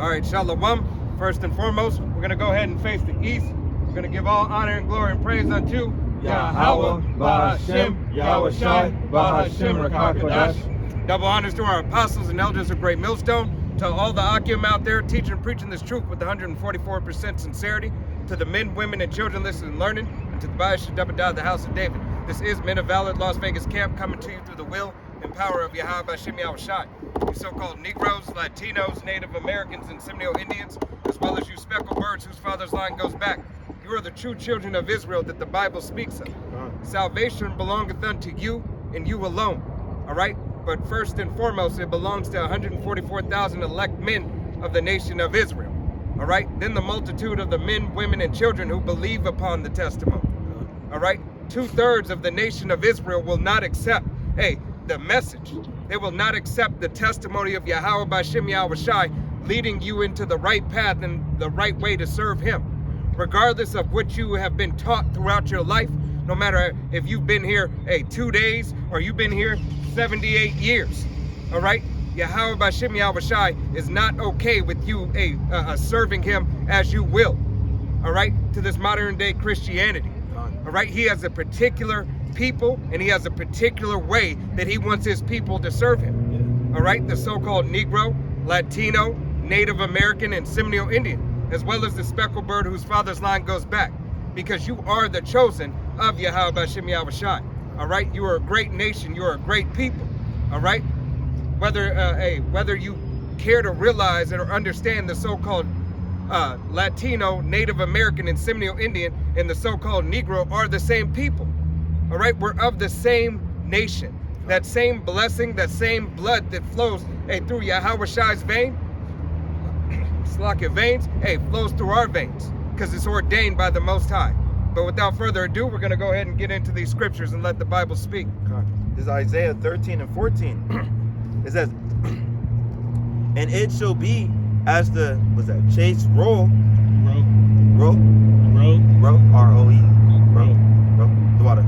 All right, Shalom. First and foremost, we're going to go ahead and face the east. We're going to give all honor and glory and praise unto Yahweh, Bahashem, Yahweh Shai, Bahashem, Rakakadash. Double honors to our apostles and elders of Great Millstone, to all the Akim out there teaching and preaching this truth with 144% sincerity, to the men, women, and children listening and learning, and to the Baal Shabbat, the house of David. This is Men of Valor Las Vegas Camp, coming to you through the will and power of Yahweh Bahashem Yahweh Shai. You so-called Negroes, Latinos, Native Americans, and Seminole Indians, as well as you speckled birds whose father's line goes back. You are the true children of Israel that the Bible speaks of. Salvation belongeth unto you and you alone. All right? But first and foremost, it belongs to 144,000 elect men of the nation of Israel. All right? Then the multitude of the men, women, and children who believe upon the testimony. All right? 2/3 of the nation of Israel will not accept, the message. They will not accept the testimony of Yahweh Bahashem Yahweh Shai, leading you into the right path and the right way to serve him. Regardless of what you have been taught throughout your life, no matter if you've been here 2 days or you've been here 78 years, all right? Yahweh Bahashem Yahweh Shai is not okay with you serving him as you will, all right, to this modern day Christianity, all right? He has a particular people and he has a particular way that he wants his people to serve him, all right? The so-called Negro, Latino, Native American, and Seminole Indian, as well as the speckled bird whose father's line goes back, because you are the chosen of Yahweh Bahashem Yahweh Shai. All right, you are a great nation, you are a great people. All right, whether you care to realize or understand the so-called Latino, Native American, and Seminole Indian, and the so-called Negro are the same people. All right, we're of the same nation. That same blessing, that same blood that flows through Yahweh Shai's vein, veins, flows through our veins, because it's ordained by the Most High. But without further ado, we're going to go ahead and get into these scriptures and let the Bible speak. This is Isaiah 13 and 14. It says, and it shall be as the, chase roe, R-O-E, the water,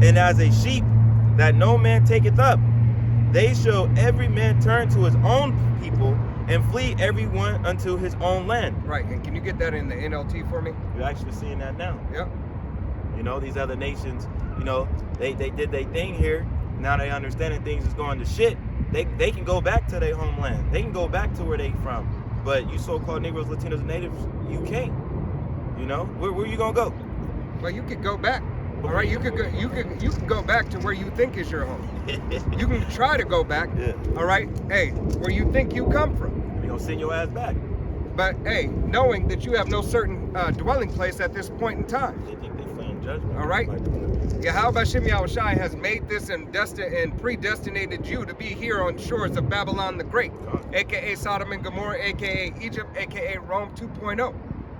and as a sheep that no man taketh up, they shall every man turn to his own people, and flee everyone unto his own land. Right, and can you get that in the NLT for me? You're actually seeing that now. Yep. You know, these other nations, they did their thing here. Now they understanding things is going to shit. They can go back to their homeland. They can go back to where they from. But you so-called Negroes, Latinos, and Natives, you can't. You know, where you gonna go? Well, you could go back. All right, you could go back to where you think is your home. You can try to go back. Yeah. All right, where you think you come from. We gonna send your ass back. But knowing that you have no certain dwelling place at this point in time. They think they fleeing judgment. All right. Yahweh Bahashem Yahweh Shai has made this and predestinated you to be here on shores of Babylon the Great, aka Sodom and Gomorrah, aka Egypt, aka Rome 2.0.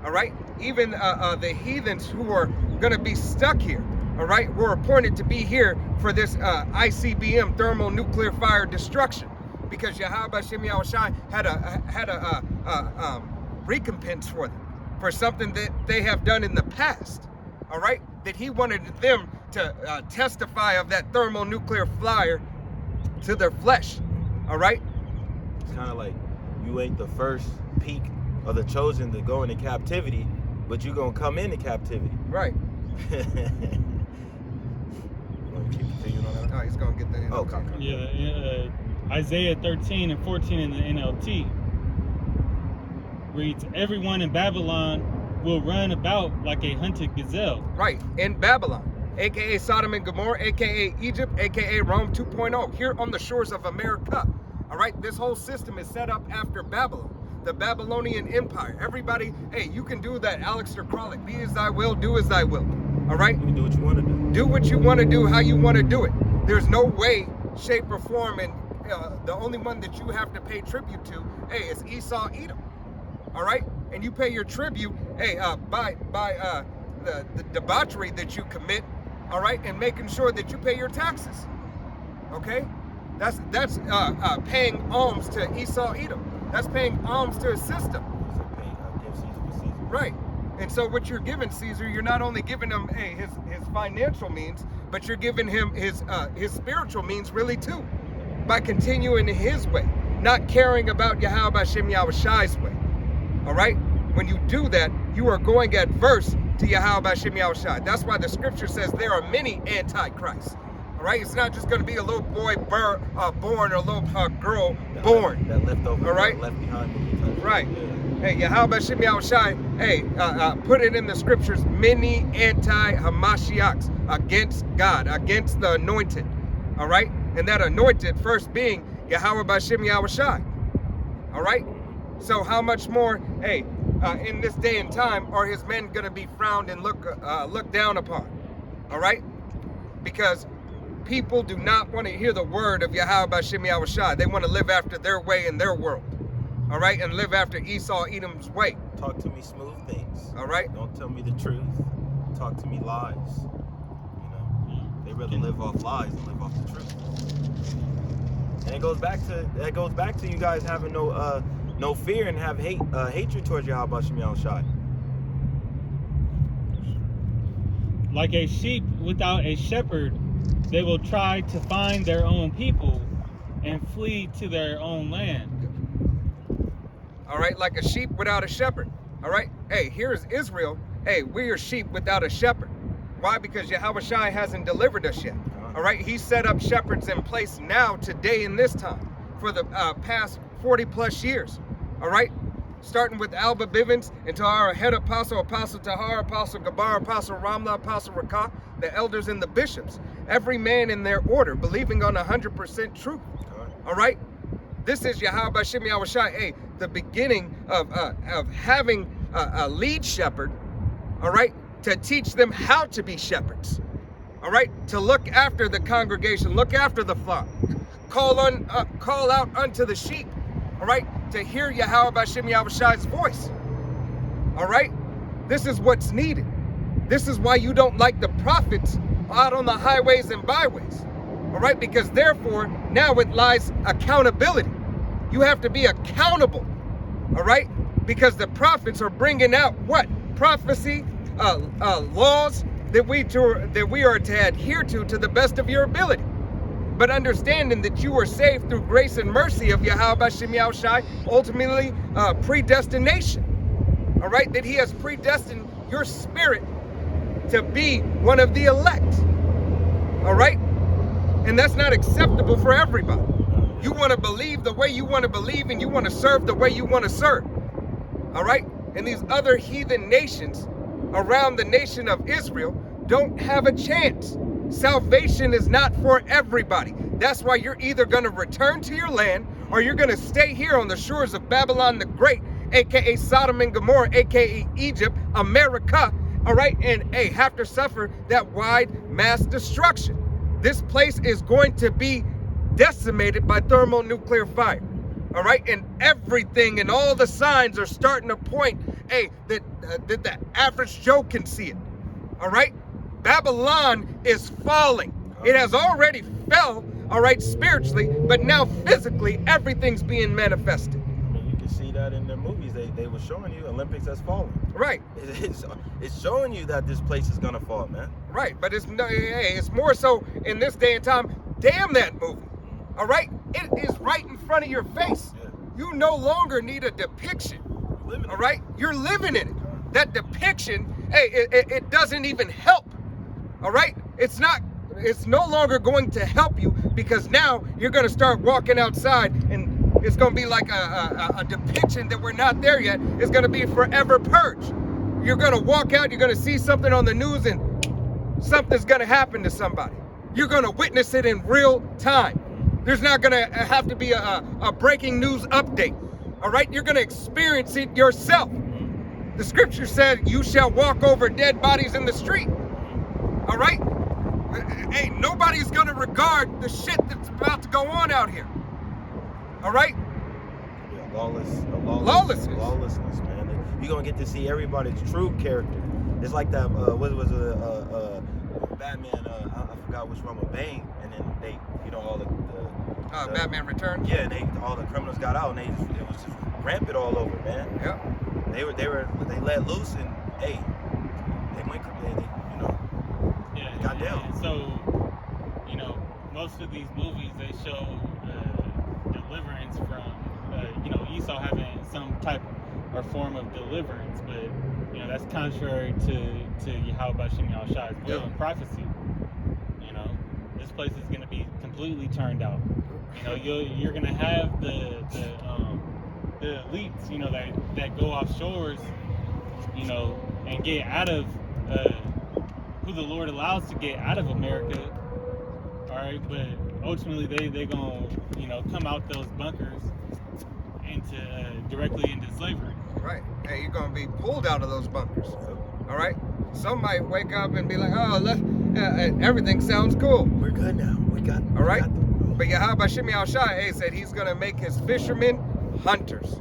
All right. Even the heathens who are gonna be stuck here, all right, were appointed to be here for this ICBM, thermonuclear fire destruction, because Yahweh Bahashem Yahweh Shai had a recompense for them for something that they have done in the past. All right, that he wanted them to testify of that thermonuclear fire to their flesh. All right. It's kind of like you ain't the first peak of the chosen to go into captivity, but you gonna come into captivity. Right. Oh, he's gonna get the NLT. Okay. Yeah, Isaiah 13 and 14 in the NLT reads, everyone in Babylon will run about like a hunted gazelle. Right, in Babylon, aka Sodom and Gomorrah, aka Egypt, aka Rome 2.0, here on the shores of America. All right, this whole system is set up after Babylon, the Babylonian Empire. Everybody, you can do that, Aleister Crowley, be as I will, do as I will. All right? You can do what you want to do. Do what you want to do, how you want to do it. There's no way, shape, or form, and the only one that you have to pay tribute to, is Esau Edom. All right? And you pay your tribute, by the debauchery that you commit, all right, and making sure that you pay your taxes. Okay? That's paying alms to Esau Edom. That's paying alms to his system. Give Caesar what Caesar. Right. And so what you're giving Caesar, you're not only giving him his financial means, but you're giving him his spiritual means really too, by continuing his way. not caring about Yahweh Hashem Yahushai's way. All right? When you do that, you are going adverse to Yahweh Hashem Yahushai. That's why the scripture says there are many antichrists. All right? It's not just going to be a little boy born or a little girl born. That left over, all right? left behind. Right. Yeah. Hey, Yahweh Hashem Yahushai, hey, put it in the scriptures, many anti-Hamashiachs against God, against the anointed. All right? And that anointed first being Yahweh Hashem Yahushai. All right? So how much more, hey, in this day and time are his men going to be frowned and looked down upon? All right? Because people do not want to hear the word of Yahweh Hashem Yahushai. They want to live after their way in their world. All right? And live after Esau, Edom's way. Talk to me smooth things. All right? Don't tell me the truth. Talk to me lies. You know, they rather live off lies than live off the truth. And it goes back to you guys having no fear and have hatred towards Yahweh Hashem Yahushai. Like a sheep without a shepherd, they will try to find their own people and flee to their own land. All right, like a sheep without a shepherd. All right, hey, here's Israel. Hey, we are sheep without a shepherd. Why? Because Yahweh Shai hasn't delivered us yet. All right, he set up shepherds in place now, today, in this time, for the past 40 plus years. All right, starting with Alba Bivens into our head apostle, Apostle Tahar, Apostle Gabar, Apostle Ramla, Apostle Rakah, the elders and the bishops, every man in their order, believing on 100% truth. All right, this is Yahweh Hashem Yahushai. Hey, the beginning of having a lead shepherd. All right, to teach them how to be shepherds. All right, to look after the congregation, look after the flock, call out unto the sheep. All right, to hear Yahweh Hashem Yahushai's voice. All right, this is what's needed. This is why you don't like the prophets out on the highways and byways. All right, because therefore now it lies accountability. You have to be accountable. All right, because the prophets are bringing out what? Prophecy, laws that we are to adhere to the best of your ability. But understanding that you are saved through grace and mercy of Yahweh Hashem Yahushai, ultimately predestination. All right, that he has predestined your spirit to be one of the elect. All right, and that's not acceptable for everybody. You want to believe the way you want to believe, and you want to serve the way you want to serve. All right, and these other heathen nations around the nation of Israel don't have a chance. Salvation is not for everybody. That's why you're either going to return to your land or you're going to stay here on the shores of Babylon the Great, aka Sodom and Gomorrah, aka Egypt, America, all right, and hey, have to suffer that wide mass destruction. This place is going to be decimated by thermonuclear fire. All right, and everything and all the signs are starting to point, hey, that the average Joe can see it. All right, Babylon is falling. It has already fell, all right, spiritually, but now physically everything's being manifested. I mean, you can see that in the movies. They were showing you Olympics has fallen. Right. It's showing you that this place is gonna fall, man. Right, but it's more so in this day and time. Damn that movie. All right, it is right in front of your face. Yeah. You no longer need a depiction. All right, you're living in it. That depiction, hey, it doesn't even help. All right, it's no longer going to help you, because now you're going to start walking outside and it's going to be like a depiction that we're not there yet. It's going to be forever purged. You're going to walk out, you're going to see something on the news and something's going to happen to somebody. You're going to witness it in real time. There's not going to have to be a breaking news update. All right, you're going to experience it yourself. The scripture said you shall walk over dead bodies in the street. All right? Hey, nobody's going to regard the shit that's about to go on out here. All right? Yeah, lawlessness, man. You're going to get to see everybody's true character. It's like that, what was it, Batman, I forgot which one, with Bane, and then they, you know, all the Batman Returns? Yeah, all the criminals got out, and it was just rampant all over, man. Yeah. They let loose, and hey, they went, you know. Yeah. Goddamn. And so, you know, most of these movies, they show the deliverance from, Esau having some type or form of deliverance, but that's contrary to Yahweh B'Shem Yahushai's will and prophecy. This place is going to be completely turned out. You're going to have the elites, that go offshores, and get out of who the Lord allows to get out of America. All right, but ultimately they gonna come out those bunkers into directly into slavery. Right. Hey, you're gonna be pulled out of those bunkers. All right. Some might wake up and be like, "Oh, everything sounds cool. We're good now. We got. All right." We got them. But Yahweh B'Shem Yahushai said He's gonna make His fishermen hunters.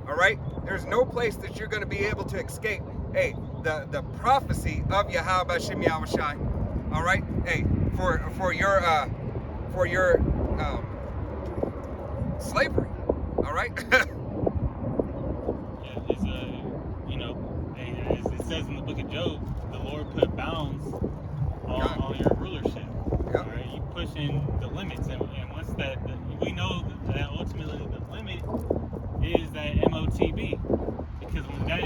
All right. There's no place that you're gonna be able to escape. Hey, the prophecy of Yahweh B'Shem Yahushai. All right. Hey, for your slavery. All right. As it says in the book of Job, the Lord put bounds on your rulership. Yep. All right, you pushing the limits, and once we know that ultimately the limit is that MOTB, because when that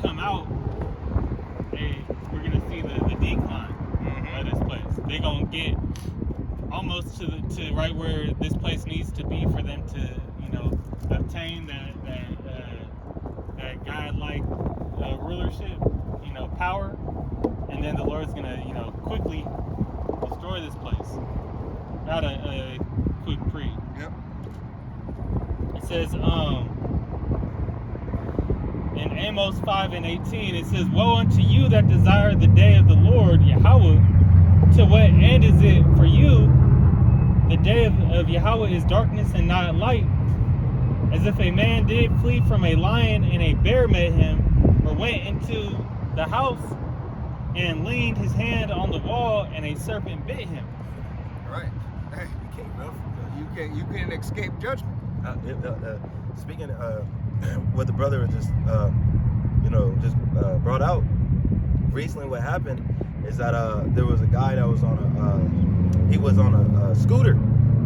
come out, we're gonna see the decline of this place. They're gonna get almost to right where this place needs to be for them to obtain that God-like rulership, power, and then the Lord's gonna quickly destroy this place. Without a quick pre. Yep. It says in Amos 5:18, it says, "Woe unto you that desire the day of the Lord Yahweh. To what end is it for you? The day of Yahweh is darkness and not light. As if a man did flee from a lion and a bear met him, or went into the house and leaned his hand on the wall and a serpent bit him." All right. Hey, You can't run from that. you can escape judgment. Speaking what the brother just brought out recently, what happened is that there was a guy that was on a scooter,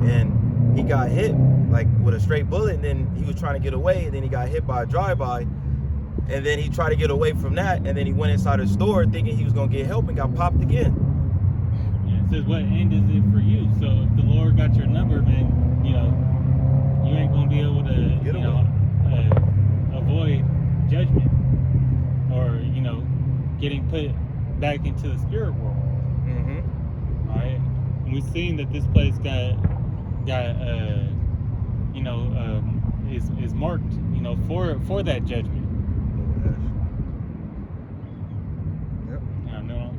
and he got hit like with a straight bullet, and then he was trying to get away, and then he got hit by a drive-by, and then he tried to get away from that, and then he went inside a store thinking he was gonna get help and got popped again. Yeah, it says, what end is it for you? So if the Lord got your number, man, you ain't gonna be able to avoid judgment or getting put back into the spirit world. All right, and we've seen that this place is marked for that judgment. Yep. No.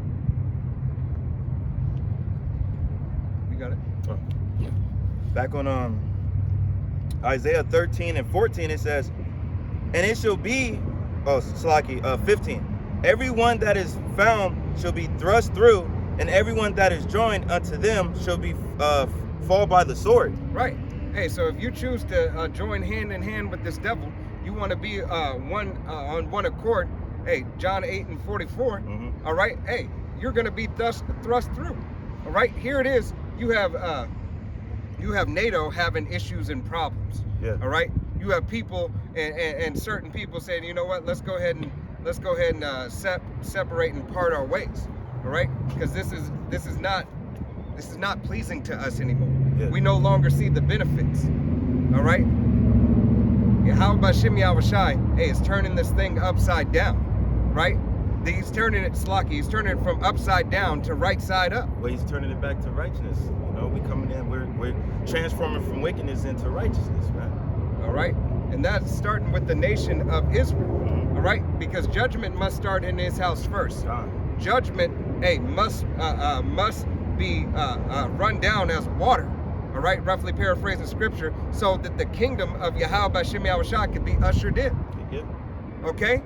You got it. Back on Isaiah 13:14, it says, "And it shall be," 15. "Everyone that is found shall be thrust through, and everyone that is joined unto them shall be fall by the sword." Right. Hey, so if you choose to join hand in hand with this devil, you want to be on one accord. Hey, John 8:44. All right. Hey, you're going to be thrust through. All right. Here it is. You have NATO having issues and problems. Yeah. All right. You have people and certain people saying, you know what? Let's go ahead and separate and part our ways. All right. Because this is not pleasing to us anymore. Yeah. We no longer see the benefits. All right. Yahweh B'Shem Yahushai, hey, is turning this thing upside down. Right. He's turning it He's turning it from upside down to right side up. Well, he's turning it back to righteousness. We coming in, we're transforming from wickedness into righteousness, man. All right. And that's starting with the nation of Israel. All right. Because judgment must start in his house first. Judgment, hey, must be run down as water. All right. Roughly paraphrasing scripture, so that the kingdom of Yahweh B'Shem Yahushai could be ushered in. Yeah. Okay.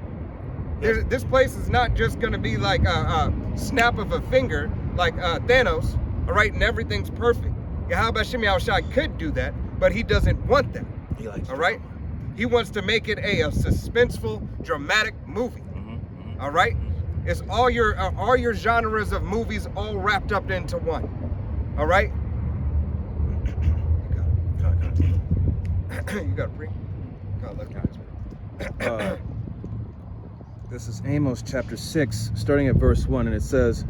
Yeah. This place is not just going to be like a snap of a finger, like Thanos. All right, and everything's perfect. Yahweh B'Shem Yahushai could do that, but he doesn't want that. He likes all right? He wants to make it a suspenseful, dramatic movie. All right? It's all your genres of movies all wrapped up into one. All right? God. You got a pre? God, look at This is Amos chapter 6, starting at verse 1, and it says,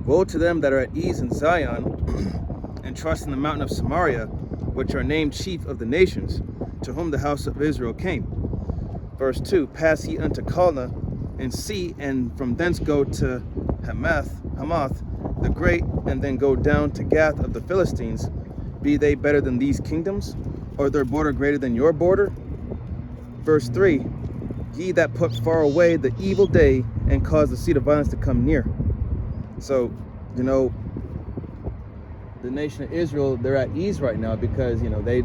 "Woe to them that are at ease in Zion, and trust in the mountain of Samaria, which are named chief of the nations, to whom the house of Israel came." Verse 2, "Pass ye unto Calneh, and see, and from thence go to Hamath the great, and then go down to Gath of the Philistines. Be they better than these kingdoms, or their border greater than your border?" Verse 3, "Ye that put far away the evil day, and cause the seat of violence to come near." So, you know, the nation of Israel, they're at ease right now because, you know, they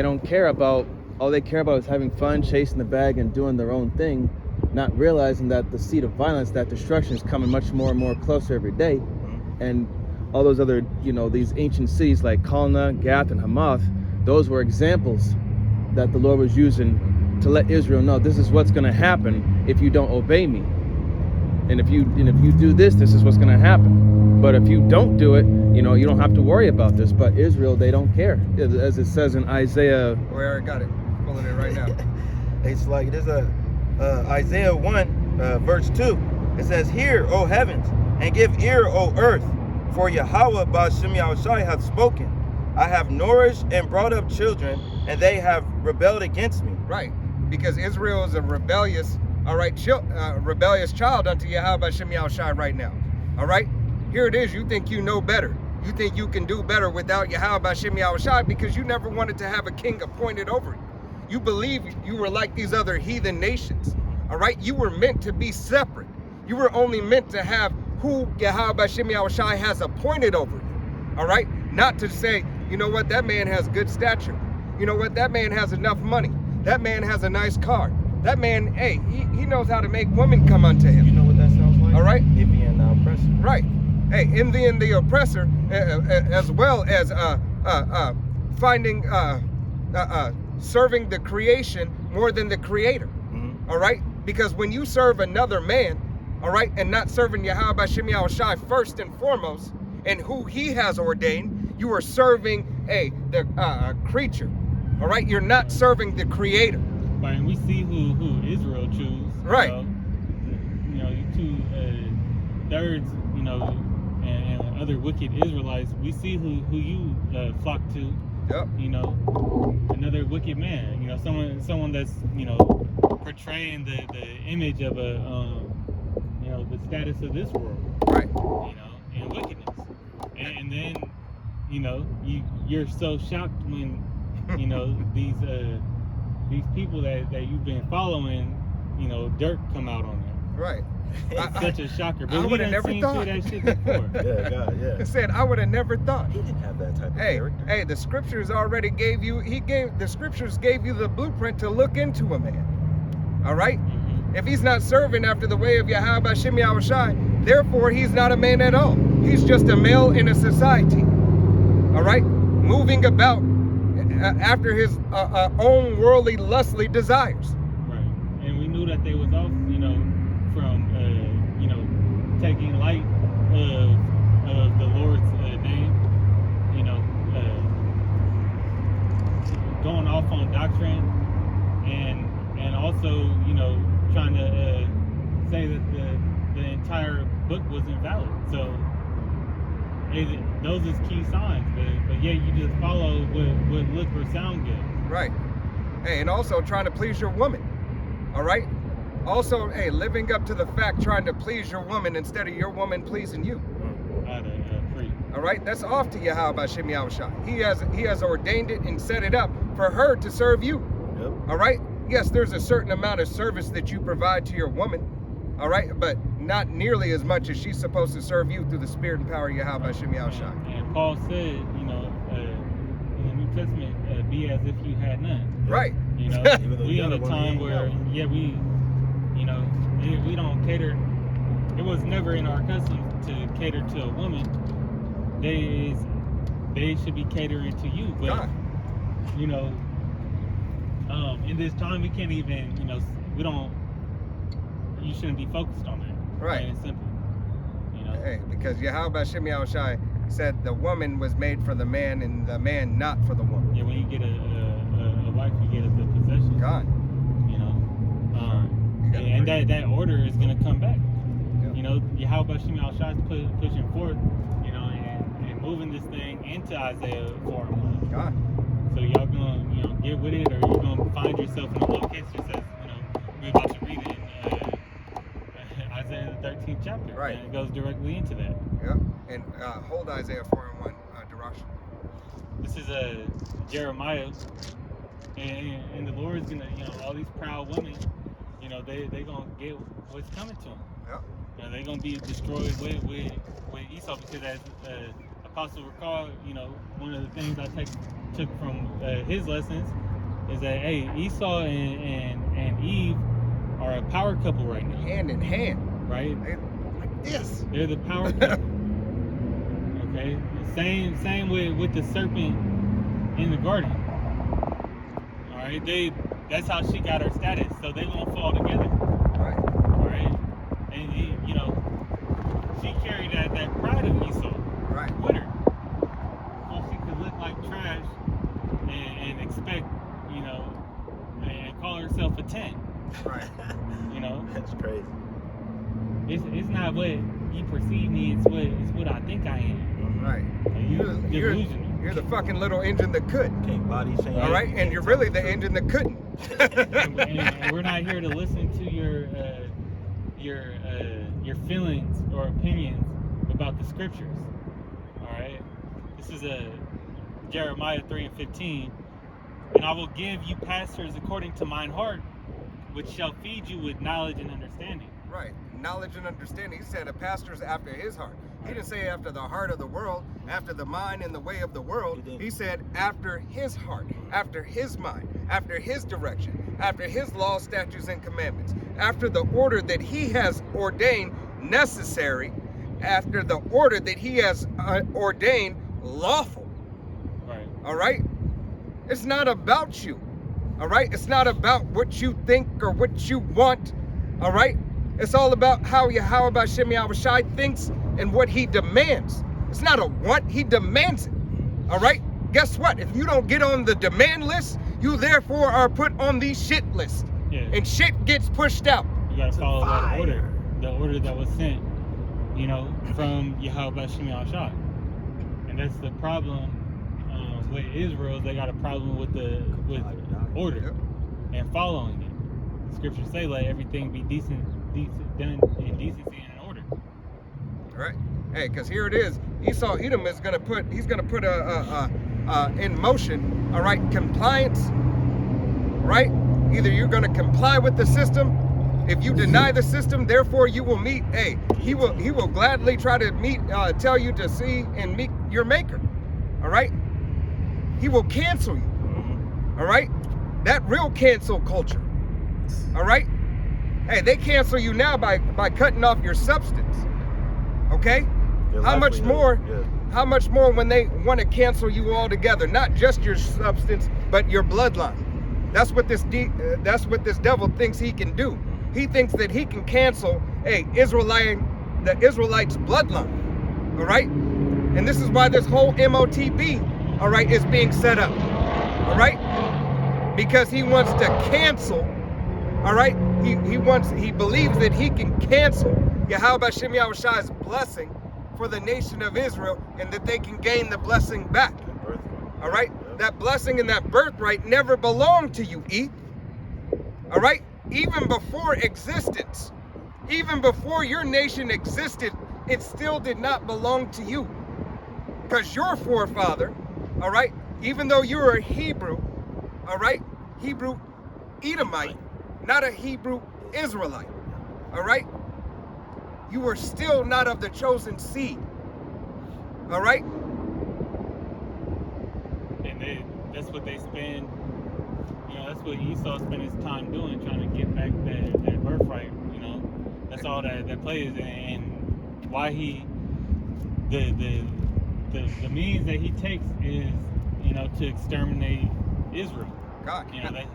don't care about, all they care about is having fun, chasing the bag, and doing their own thing, not realizing that the seat of violence, that destruction is coming much more and more closer every day. And all those other, you know, these ancient cities like Calneh, Gath, and Hamath, those were examples that the Lord was using to let Israel know this is what's going to happen if you don't obey me. And if you do this, this is what's going to happen. But if you don't do it, you know, you don't have to worry about this. But Israel, they don't care. As it says in Isaiah. We already got it. Pulling it right now. It's like there's a Isaiah 1 verse 2. It says, "Hear, O heavens, and give ear, O earth, for Yahweh Ba'Shem Yahushai hath spoken. I have nourished and brought up children, and they have rebelled against me." Right. Because Israel is a rebellious, rebellious child unto Yahweh Ba'Shem Yahushai right now. All right? Here it is. You think you know better. You think you can do better without Yahweh Ba'Shem Yahushai because you never wanted to have a king appointed over you. You believe you were like these other heathen nations. All right? You were meant to be separate. You were only meant to have who Yahweh Ba'Shem Yahushai has appointed over you. All right? Not to say, you know what, that man has good stature. You know what, that man has enough money. That man has a nice car. That man, hey, he knows how to make women come unto him. You know what that sounds like? All right? Envy and the oppressor. Right. Hey, envy and the oppressor, as well as serving the creation more than the creator. Mm-hmm. All right? Because when you serve another man, all right, and not serving Yahweh Ba'Shem Yahushai first and foremost, and who he has ordained, you are serving the creature. All right? You're not serving the creator. Right, and we see who Israel choose. Right. You know, you two thirds, you know, and other wicked Israelites. We see who you flock to. Yep. You know, another wicked man. You know, someone that's, you know, portraying the image of a you know, the status of this world. Right. You know, and wickedness. And then, you know, you're so shocked when, you know, these people that you've been following, you know, dirt come out on them. Right. It's such a shocker. But I we would have done never seen thought. that shit before. Yeah, God, yeah. I said, I would have never thought. He didn't have that type of character. Hey, the scriptures already gave you, the scriptures gave you the blueprint to look into a man. All right? Mhm. If he's not serving after the way of Yahweh Ba'Shem Yahushai, therefore he's not a man at all. He's just a male in a society. All right? Moving about after his own worldly, lustly desires. Right. And we knew that they was off, you know, from, you know, taking light of the Lord's name, you know, going off on doctrine, and also, you know, trying to say that the entire book was invalid. So those is key signs, but yeah, you just follow what look or sound good. Right. Hey, and also trying to please your woman. All right? Also, hey, living up to the fact, trying to please your woman instead of your woman pleasing you. All right? That's off to Yahweh Ba'Shem Yahushai. He has ordained it and set it up for her to serve you. Yep. All right? Yes, there's a certain amount of service that you provide to your woman. All right? But not nearly as much as she's supposed to serve you through the spirit and power of Yahweh Ba'Shem Yahushai. And Paul said, you know, in the New Testament, be as if you had none. Right. You know, Even though we you in got a one, time you where, got one. yeah, we don't cater. It was never in our customs to cater to a woman. They should be catering to you. But God. you know, in this time we can't even, you know, you shouldn't be focused on that. Right. Plain and simple. You know. Hey, because Yahweh Ba'Shem Yahushai said the woman was made for the man and the man not for the woman. Yeah, when you get a wife, you get the possession. God. You know, You gotta and pray. that order is gonna come back. Yeah. You know, Yahweh Shimi Al-Shai is pushing forth, you know, and moving this thing into Isaiah 4:1. God. So y'all gonna, you know, get with it, or you're gonna find yourself in a location that says, you know, we're about to read it in Isaiah the 13th chapter, Right. and it goes directly into that. Yeah. And hold Isaiah 4:1, Darash. This is Jeremiah, and the Lord's gonna, you know, all these proud women, you know, they gonna get what's coming to them. Yeah. You know, they're gonna be destroyed with Esau, because as Apostle recall, you know, one of the things I took from his lessons is that, hey, Esau and Eve are a power couple right now, Hand in hand. right? They, like this. They're the power couple. Okay, same with the serpent in the garden. All right, that's how she got her status. So they gonna fall together. Right. All right, and you know, she carried that pride of Esau Right. with her, so she could look like trash and expect, you know, and call herself a 10. Right. You know, That's crazy. it's not what you perceive me. It's what I think I am. Right. And You're delusional. the fucking little engine that could. Can't body shame. All right. And you're really the engine that couldn't. and we're not here to listen to your feelings or opinions about the scriptures. All right, this is Jeremiah 3:15, and I will give you pastors according to mine heart, which shall feed you with knowledge and understanding. Right. Knowledge and understanding. He said a pastor's after his heart. He didn't say after the heart of the world, after the mind and the way of the world. He didn't. He said after his heart, after his mind, after his direction, after his laws, statutes, and commandments, after the order that he has ordained necessary, after the order that he has ordained lawful. Right. All right? It's not about you. All right? It's not about what you think or what you want. All right? It's all about how Yahweh Shemi Al-Shai thinks and what he demands. It's not a want, he demands it. All right? Guess what? If you don't get on the demand list, you therefore are put on the shit list. Yeah. And shit gets pushed out. You gotta follow that Fire. order, the order that was sent, you know, from Yahweh Shemi Al-Shai. And that's the problem with Israel. They got a problem with order Yep. and following it. The scriptures say, let everything be decent done in decency and in order. All right? Hey, because here it is. Esau Edom is gonna put in motion, all right, compliance, right? Either you're gonna comply with the system. If you deny the system, therefore you will meet. Hey, he will gladly try to tell you to see and meet your maker. All right? He will cancel you. All right? That real cancel culture. All right? Hey, they cancel you now by cutting off your substance. Okay? How much more? How much more when they want to cancel you altogether? Not just your substance, but your bloodline. That's what this devil thinks he can do. He thinks that he can cancel the Israelites' bloodline. All right? And this is why this whole MOTB, all right, is being set up. All right? Because he wants to cancel. All right? He believes that he can cancel Yahweh Shemi Al-Shai's blessing for the nation of Israel, and that they can gain the blessing back. All right? That blessing and that birthright never belonged to you, E. All right? Even before existence, even before your nation existed, it still did not belong to you. Because your forefather, all right, even though you were a Hebrew, all right, Hebrew Edomite, not a Hebrew Israelite, all right, you were still not of the chosen seed, all right? And that's what they spend, you know, that's what Esau spent his time doing, trying to get back that birthright, you know. That's all that plays, and why the means that he takes is, you know, to exterminate Israel. God, You know, that,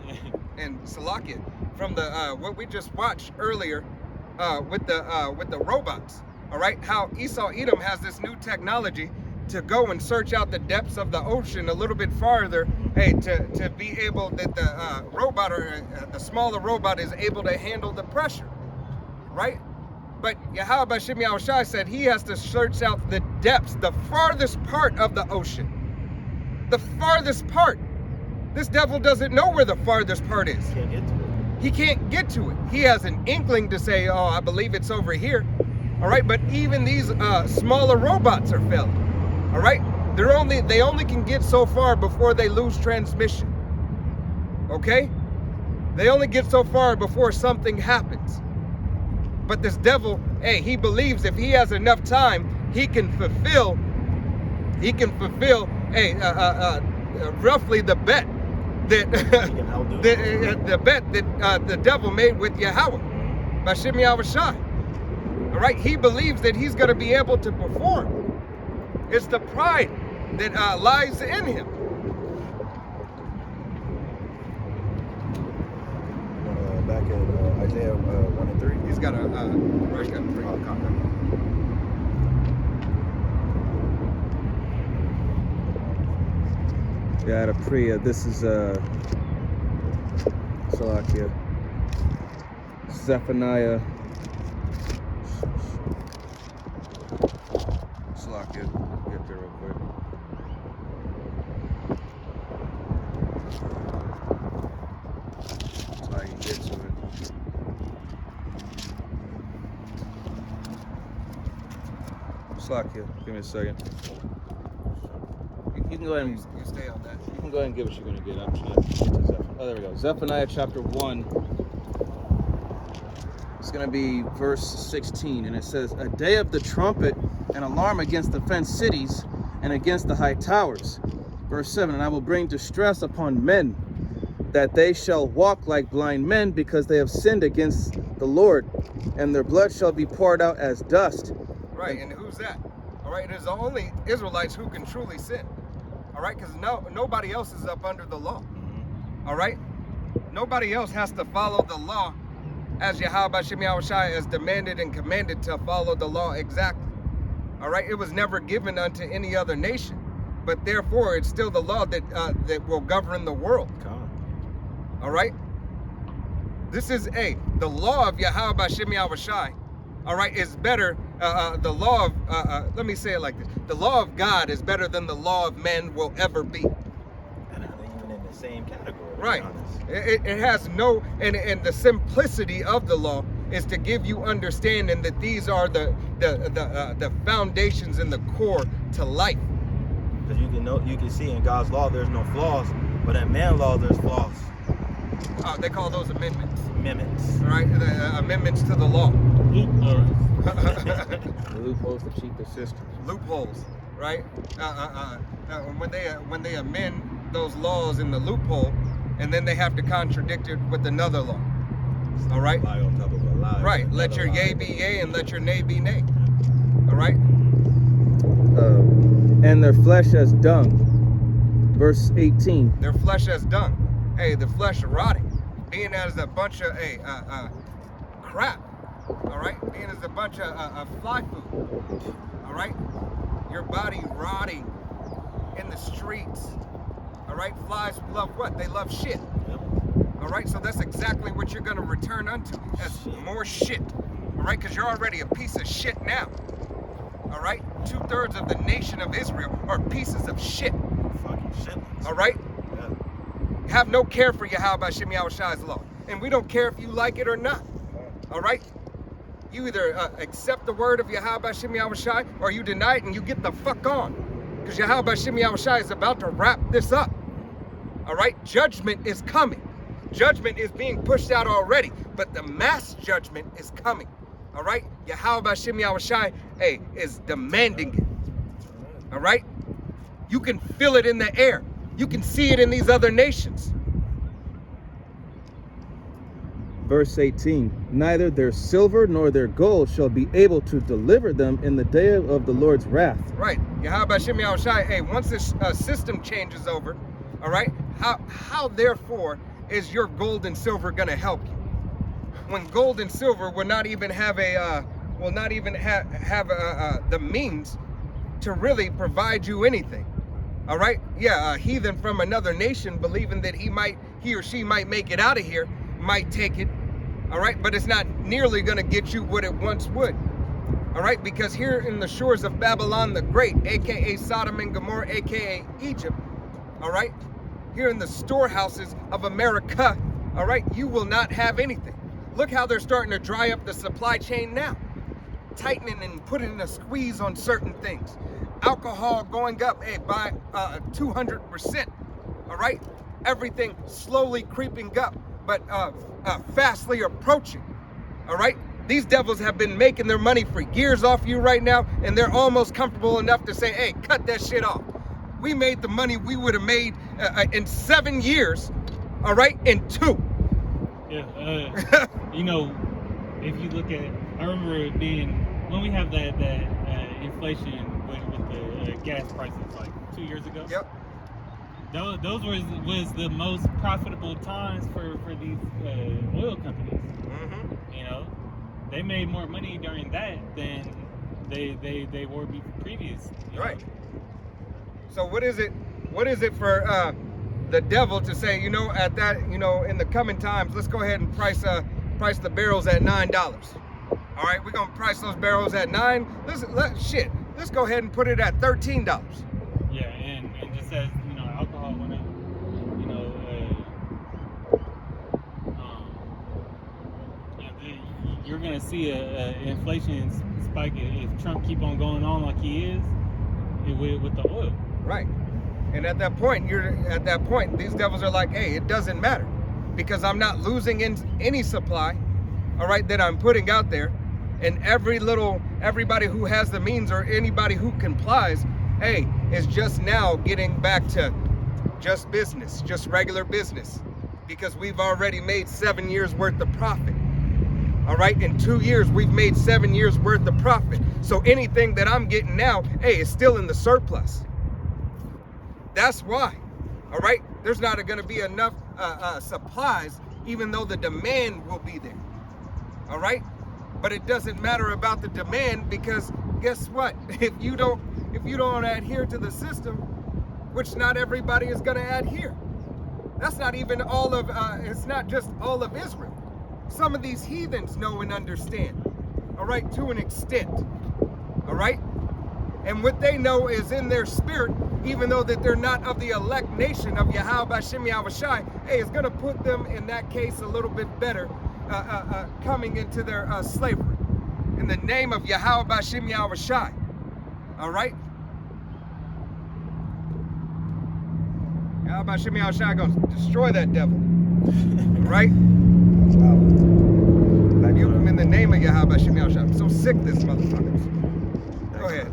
and Salakia, from the what we just watched earlier, with the robots, all right? How Esau Edom has this new technology to go and search out the depths of the ocean a little bit farther hey, to be able that the robot or the smaller robot is able to handle the pressure, right? But Yahweh Bashim Yahushai said he has to search out the depths, the farthest part of the ocean. The farthest part. This devil doesn't know where the farthest part is. Can't get to it. He can't get to it. He has an inkling to say, oh, I believe it's over here. All right, but even these smaller robots are failing. All right, they only can get so far before they lose transmission. Okay, they only get so far before something happens. But this devil, hey, he believes if he has enough time, he can fulfill, hey, roughly the bet that the bet that the devil made with Yahweh, Bashim Yahushai. All right, he believes that he's going to be able to perform. It's the pride that lies in him. Back at Isaiah 1 and 3. He's got a comment. Yeah, at Priya, this is Salakia. Zephaniah. Salakia, get there real quick. That's how you get to it. Salakia, give me a second. You can go ahead and You stay on that. You can go ahead and give what you're going to get. I'm just going to get to Zephaniah. Oh, there we go. Zephaniah chapter 1. It's going to be verse 16. And it says, a day of the trumpet, an alarm against the fenced cities and against the high towers. Verse 7, and I will bring distress upon men, that they shall walk like blind men, because they have sinned against the Lord, and their blood shall be poured out as dust. Right, and who's that? All right, it is the only Israelites who can truly sin. All right, because nobody else is up under the law. All right, nobody else has to follow the law as Yahweh Bashim Yahushai has demanded and commanded to follow the law exactly. All right, it was never given unto any other nation, but therefore it's still the law that that will govern the world. All right, this is the law of Yahweh Bashim Yahushai. All right, is better. The law of, let me say it like this. The law of God is better than the law of men will ever be. And not even in the same category. Right. It has no, and the simplicity of the law is to give you understanding that these are the foundations and the core to life. Because you can see in God's law there's no flaws, but in man's law there's flaws. They call those amendments. Amendments. All right, the amendments to the law. The loopholes to cheat the system. Loopholes, right? When they amend those laws in the loophole, and then they have to contradict it with another law. All right. Lie on top of a lie. Right. Let your yea be yea, and let your nay be nay. All right. And their flesh as dung. Verse 18. Their flesh as dung. Hey, the flesh rotting, being as a bunch of crap. All right, being as a bunch of fly food. All right, your body rotting in the streets. All right, flies love what? They love shit. All right, so that's exactly what you're gonna return unto. That's more shit. All right, because you're already a piece of shit now. All right, 2/3 of the nation of Israel are pieces of shit. Fucking shit. All right. Have no care for Yahweh Bashim Yahushai's law. And we don't care if you like it or not. All right? You either accept the word of Yahweh Bashim Yahushai or you deny it and you get the fuck on. Because Yahweh Bashim Yahushai is about to wrap this up. All right? Judgment is coming. Judgment is being pushed out already. But the mass judgment is coming. All right? Yahweh Bashim Yahushai, is demanding it. All right? You can feel it in the air. You can see it in these other nations. Verse 18, neither their silver nor their gold shall be able to deliver them in the day of the Lord's wrath. Right. Yahweh Bashim Yahushai, once this system changes over, all right, how therefore is your gold and silver going to help you? When gold and silver will not even have the means to really provide you anything. All right, yeah, a heathen from another nation believing that he or she might make it out of here, might take it. All right, but it's not nearly going to get you what it once would. All right, because here in the shores of Babylon the Great, aka Sodom and Gomorrah, aka Egypt, all right, here in the storehouses of America, all right, you will not have anything. Look how they're starting to dry up the supply chain now, tightening and putting a squeeze on certain things. Alcohol going up, by 200%. All right, everything slowly creeping up, but fastly approaching. All right, these devils have been making their money for years off you right now, and they're almost comfortable enough to say, hey, cut that shit off. We made the money we would have made in 7 years, all right, in 2. Yeah, you know, if you look at it, I remember it being, when we have that inflation with the gas prices like 2 years ago. Yep. Those was the most profitable times for these oil companies. Mm-hmm. You know, they made more money during that than they were previous. Right. So what is it for the devil to say, you know, at that, you know, in the coming times, let's go ahead and price the barrels at $9. All right, we're gonna price those barrels at $9. Let's go ahead and put it at $13. Yeah, and just as you know, alcohol went up. You know, you're gonna see a inflation spike if Trump keep on going on like he is with the oil. Right. And at that point, these devils are like, hey, it doesn't matter because I'm not losing any supply, all right, that I'm putting out there. And everybody who has the means or anybody who complies, hey, is just now getting back to just business, just regular business, because we've already made 7 years worth of profit. All right, in 2 years, we've made 7 years worth of profit. So anything that I'm getting now, hey, is still in the surplus. That's why, all right, there's not going to be enough supplies, even though the demand will be there. All right. But it doesn't matter about the demand because guess what? If you don't adhere to the system, which not everybody is going to adhere. That's not even all of. It's not just all of Israel. Some of these heathens know and understand. All right, to an extent. All right, and what they know is in their spirit, even though that they're not of the elect nation of Yahweh B'Shem Yahushai. Hey, it's going to put them in that case a little bit better. Coming into their slavery in the name of Yahweh B'Shem Yahushai. All right? Yahweh B'Shem Yahushai going to destroy that devil. Right? Rebuke him in the name of Yahweh B'Shem Yahushai. I'm so sick of this motherfuckers. Go ahead.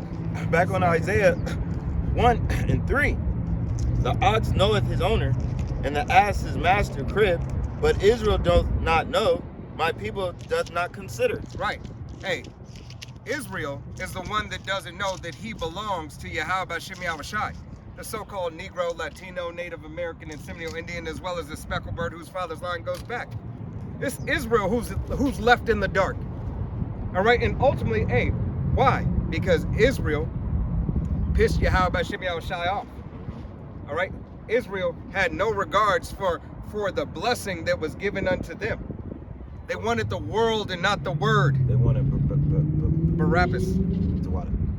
Back on Isaiah 1:3. The ox knoweth his owner, and the ass his master crib, but Israel doth not know, my people doth not consider. Right. Hey, Israel is the one that doesn't know that he belongs to Yahweh B'Shem Yahushai, the so-called Negro, Latino, Native American, and Seminole Indian, as well as the speckled bird whose father's line goes back. It's Israel who's left in the dark. All right, and ultimately, hey, why? Because Israel pissed Yahweh B'Shem Yahushai off. All right, Israel had no regards for the blessing that was given unto them. They wanted the world and not the word. They wanted Barabbas.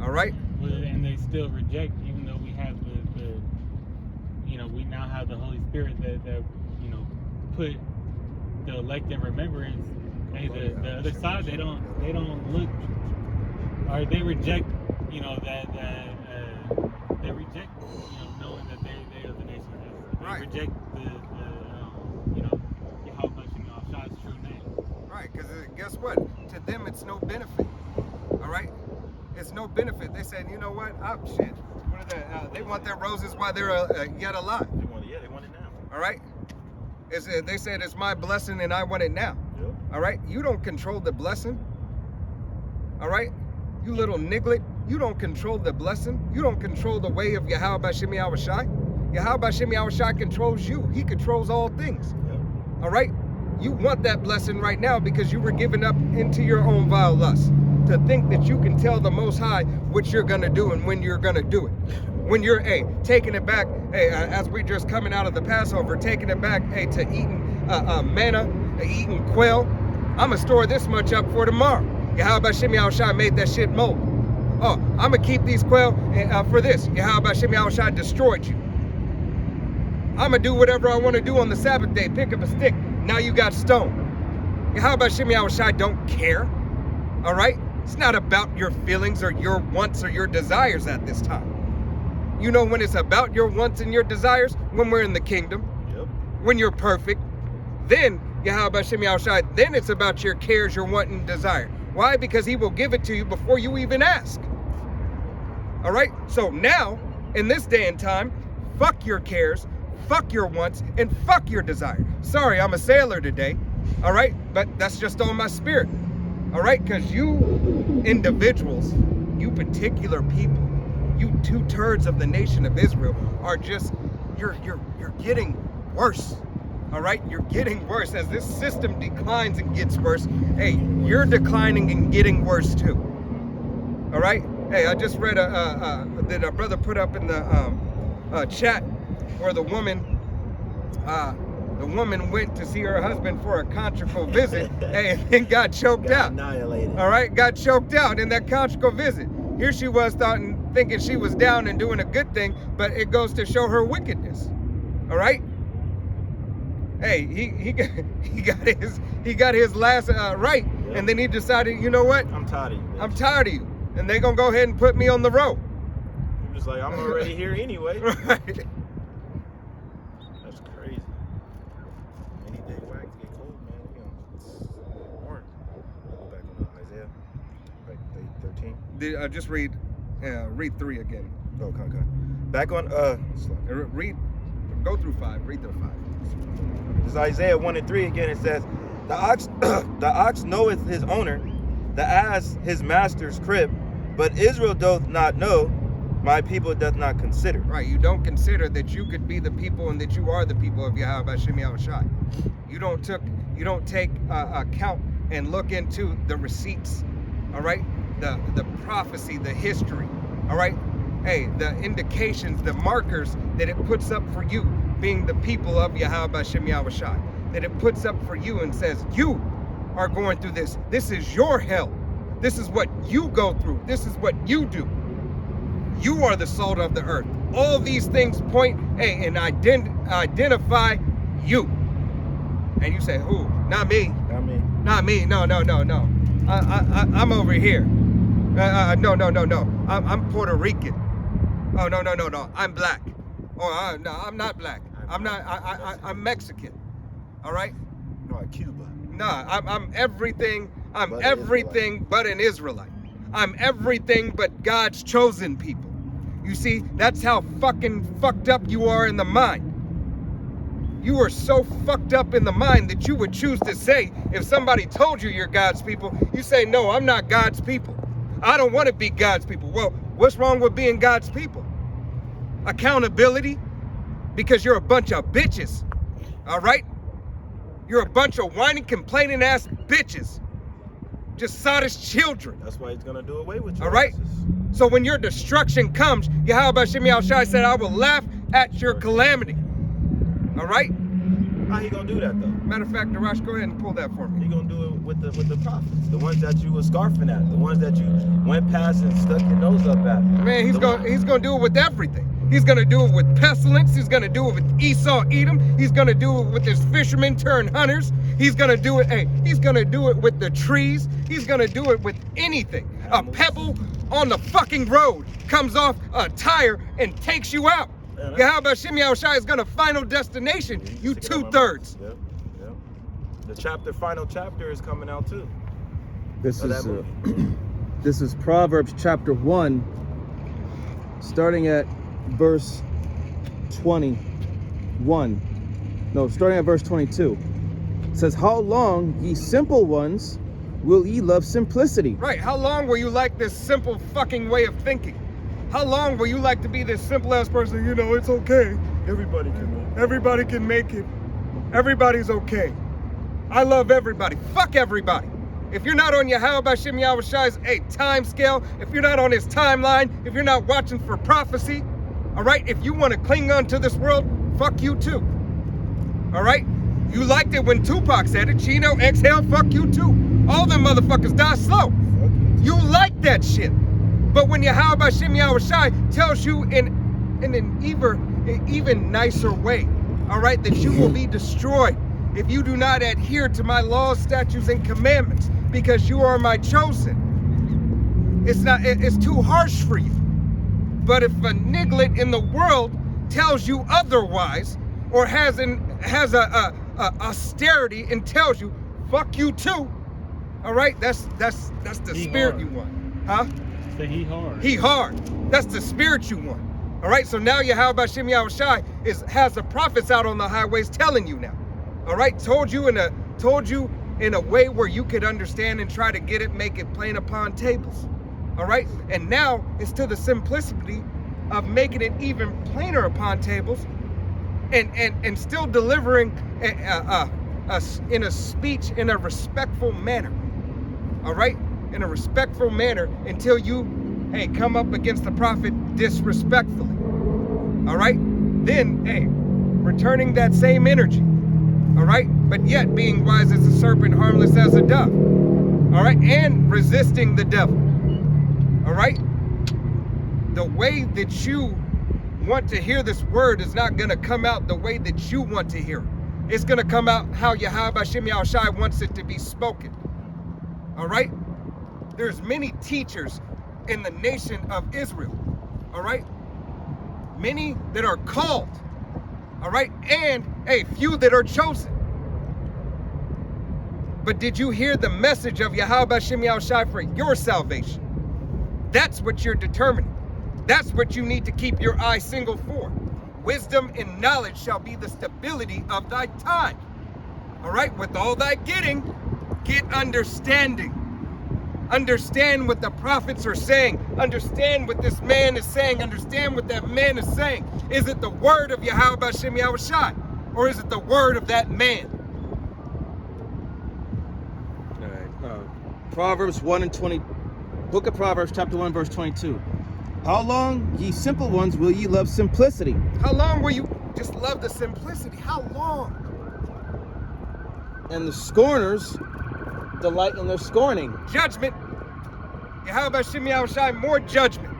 All right? And they still reject, even though we have the you know, we now have the Holy Spirit that you know, put the elect in remembrance. Hey, the other side, they don't look, or they reject, you know, they reject, you know, knowing that they are the nation. They Right. reject the you know, Yahweh B'Shem Yahushai's true name. Right, because guess what? To them, it's no benefit. All right? It's no benefit. They said, you know what? Shit. What are they? They want their roses while they're yet alive. They want it now. All right? They said, it's my blessing and I want it now. Yep. All right? You don't control the blessing. All right? You little niglet. You don't control the blessing. You don't control the way of Yahweh B'Shem Yahushai. Yahweh B'Shem Yahushai controls you. He controls all things. Yep. All right? You want that blessing right now because you were given up into your own vile lust to think that you can tell the Most High what you're going to do and when you're going to do it. When you're, taking it back, as we just coming out of the Passover, taking it back, to eating manna, eating quail, I'm going to store this much up for tomorrow. Yahweh Shem Yahushua made that shit mold. Oh, I'm going to keep these quail for this. Yahweh Shem Yahushua destroyed you. I'm going to do whatever I want to do on the Sabbath day. Pick up a stick. Now you got stone. Yahweh Shem Yahushua don't care. All right? It's not about your feelings or your wants or your desires at this time. You know when it's about your wants and your desires? When we're in the kingdom. Yep. When you're perfect. Then, Yahweh Shem Yahushua, then it's about your cares, your want and desire. Why? Because he will give it to you before you even ask. All right? So now, in this day and time, fuck your cares, fuck your wants, and fuck your desire. Sorry, I'm a sailor today. All right? But that's just on my spirit. All right? Because you individuals, you particular people, you 2/3 of the nation of Israel are just, you're getting worse. All right? You're getting worse. As this system declines and gets worse, hey, you're declining and getting worse too. All right? Hey, I just read that a brother put up in the chat where the woman went to see her husband for a conjugal visit, hey, and then got choked out. Annihilated. All right? Got choked out in that conjugal visit. Here she was thinking she was down and doing a good thing, but it goes to show her wickedness. All right? Hey, he got his last right, Yep. and then he decided, you know what? I'm tired of you. Bitch. I'm tired of you, and they gonna go ahead and put me on the road. I'm just like, I'm already here anyway. Right? That's crazy. Any day wax get cold, man. We gonna warm. Go back on Isaiah, like 13. Just read 3 again. Oh, okay. Back on Go through 5. Read through 5. This is Isaiah 1:3 again. It says, the ox knoweth his owner, the ass his master's crib, but Israel doth not know, my people doth not consider. Right, you don't consider that you could be the people and that you are the people of Yahweh Shem Yahushua. You don't take account and look into the receipts, all right? The prophecy, the history, all right? Hey, the indications, the markers that it puts up for you being the people of Yahweh Shem Yahushua. That it puts up for you and says, you are going through this. This is your hell. This is what you go through. This is what you do. You are the salt of the earth. All these things point, and identify you. And you say, who? Not me. Not me. Not me. No. I'm over here. No. I'm Puerto Rican. Oh, no. I'm black. Oh, no, I'm not black. I'm Mexican. All right? No, Cuba. Nah, I'm everything. I'm But everything but an Israelite. I'm everything but God's chosen people. You see, that's how fucking fucked up you are in the mind. You are so fucked up in the mind that you would choose to say, if somebody told you you're God's people, you say, no, I'm not God's people. I don't want to be God's people. Well, what's wrong with being God's people? Accountability? Because you're a bunch of bitches. All right? You're a bunch of whining, complaining ass bitches. Just sottish children. That's why he's gonna do away with you. All right? So when your destruction comes, Yahweh Shem Yahushua said, I will laugh at your calamity. All right? How he gonna do that though? Matter of fact, Darash, go ahead and pull that for me. He gonna do it with the prophets, the ones that you were scarfing at, the ones that you went past and stuck your nose up at. Man, he's gonna do it with everything. He's gonna do it with pestilence. He's gonna do it with Esau, Edom. He's gonna do it with his fishermen turned hunters. He's gonna do it. He's gonna do it with the trees. He's gonna do it with anything. A pebble on the fucking road comes off a tire and takes you out. Yahweh Shem Yahushua is gonna final destination. You 2/3. Yep. The final chapter is coming out too. This of is that movie. this is Proverbs chapter 1, starting at verse 21. No, starting at verse 22. It says, how long, ye simple ones, will ye love simplicity? Right, how long will you like this simple fucking way of thinking? How long will you like to be this simple ass person? You know, it's okay. Everybody can make it. Everybody can make it. Everybody's okay. I love everybody. Fuck everybody. If you're not on Yahweh Shem Yahushua's time scale, if you're not on his timeline, if you're not watching for prophecy, All right, if you want to cling on to this world, fuck you too. All right, you liked it when Tupac said it. Chino, exhale, fuck you too. All them motherfuckers die slow. You like that shit. But when Yahweh Hashem Yahushai tells you in an even nicer way, all right, that you will be destroyed if you do not adhere to my laws, statutes, and commandments, because you are my chosen. It's too harsh for you. But if a niglet in the world tells you otherwise, or has a austerity and tells you, fuck you too, all right, that's the He spirit hard. you want. Huh? Say he hard. He hard. That's the spirit you want. All right, so now Yahweh Hashem Yahushai has the prophets out on the highways telling you now. All right, told you in a way where you could understand and try to get it, make it plain upon tables. All right, and now it's to the simplicity of making it even plainer upon tables, and still delivering in a speech in a respectful manner. All right, in a respectful manner until you, come up against the prophet disrespectfully. All right, then, returning that same energy. All right, but yet being wise as a serpent, harmless as a dove. All right, and resisting the devil. All right, the way that you want to hear this word is not going to come out the way that you want to hear it. It's going to come out how Yahweh Hashem Yahushai wants it to be spoken. All right, there's many teachers in the nation of Israel. All right, many that are called. All right, and a few that are chosen. But did you hear the message of Yahweh Hashem Yahushai for your salvation? That's what you're determining. That's what you need to keep your eye single for. Wisdom and knowledge shall be the stability of thy time. All right, with all thy getting, get understanding. Understand what the prophets are saying. Understand what this man is saying. Understand what that man is saying. Is it the word of Yahweh Hashem Yahushai, or is it the word of that man? All right. Proverbs 1 and 20. Book of Proverbs, chapter 1, verse 22. How long, ye simple ones, will ye love simplicity? How long will you just love the simplicity? How long? And the scorners delight in their scorning. Judgment. Yahweh Hashem Yahushai, more judgment.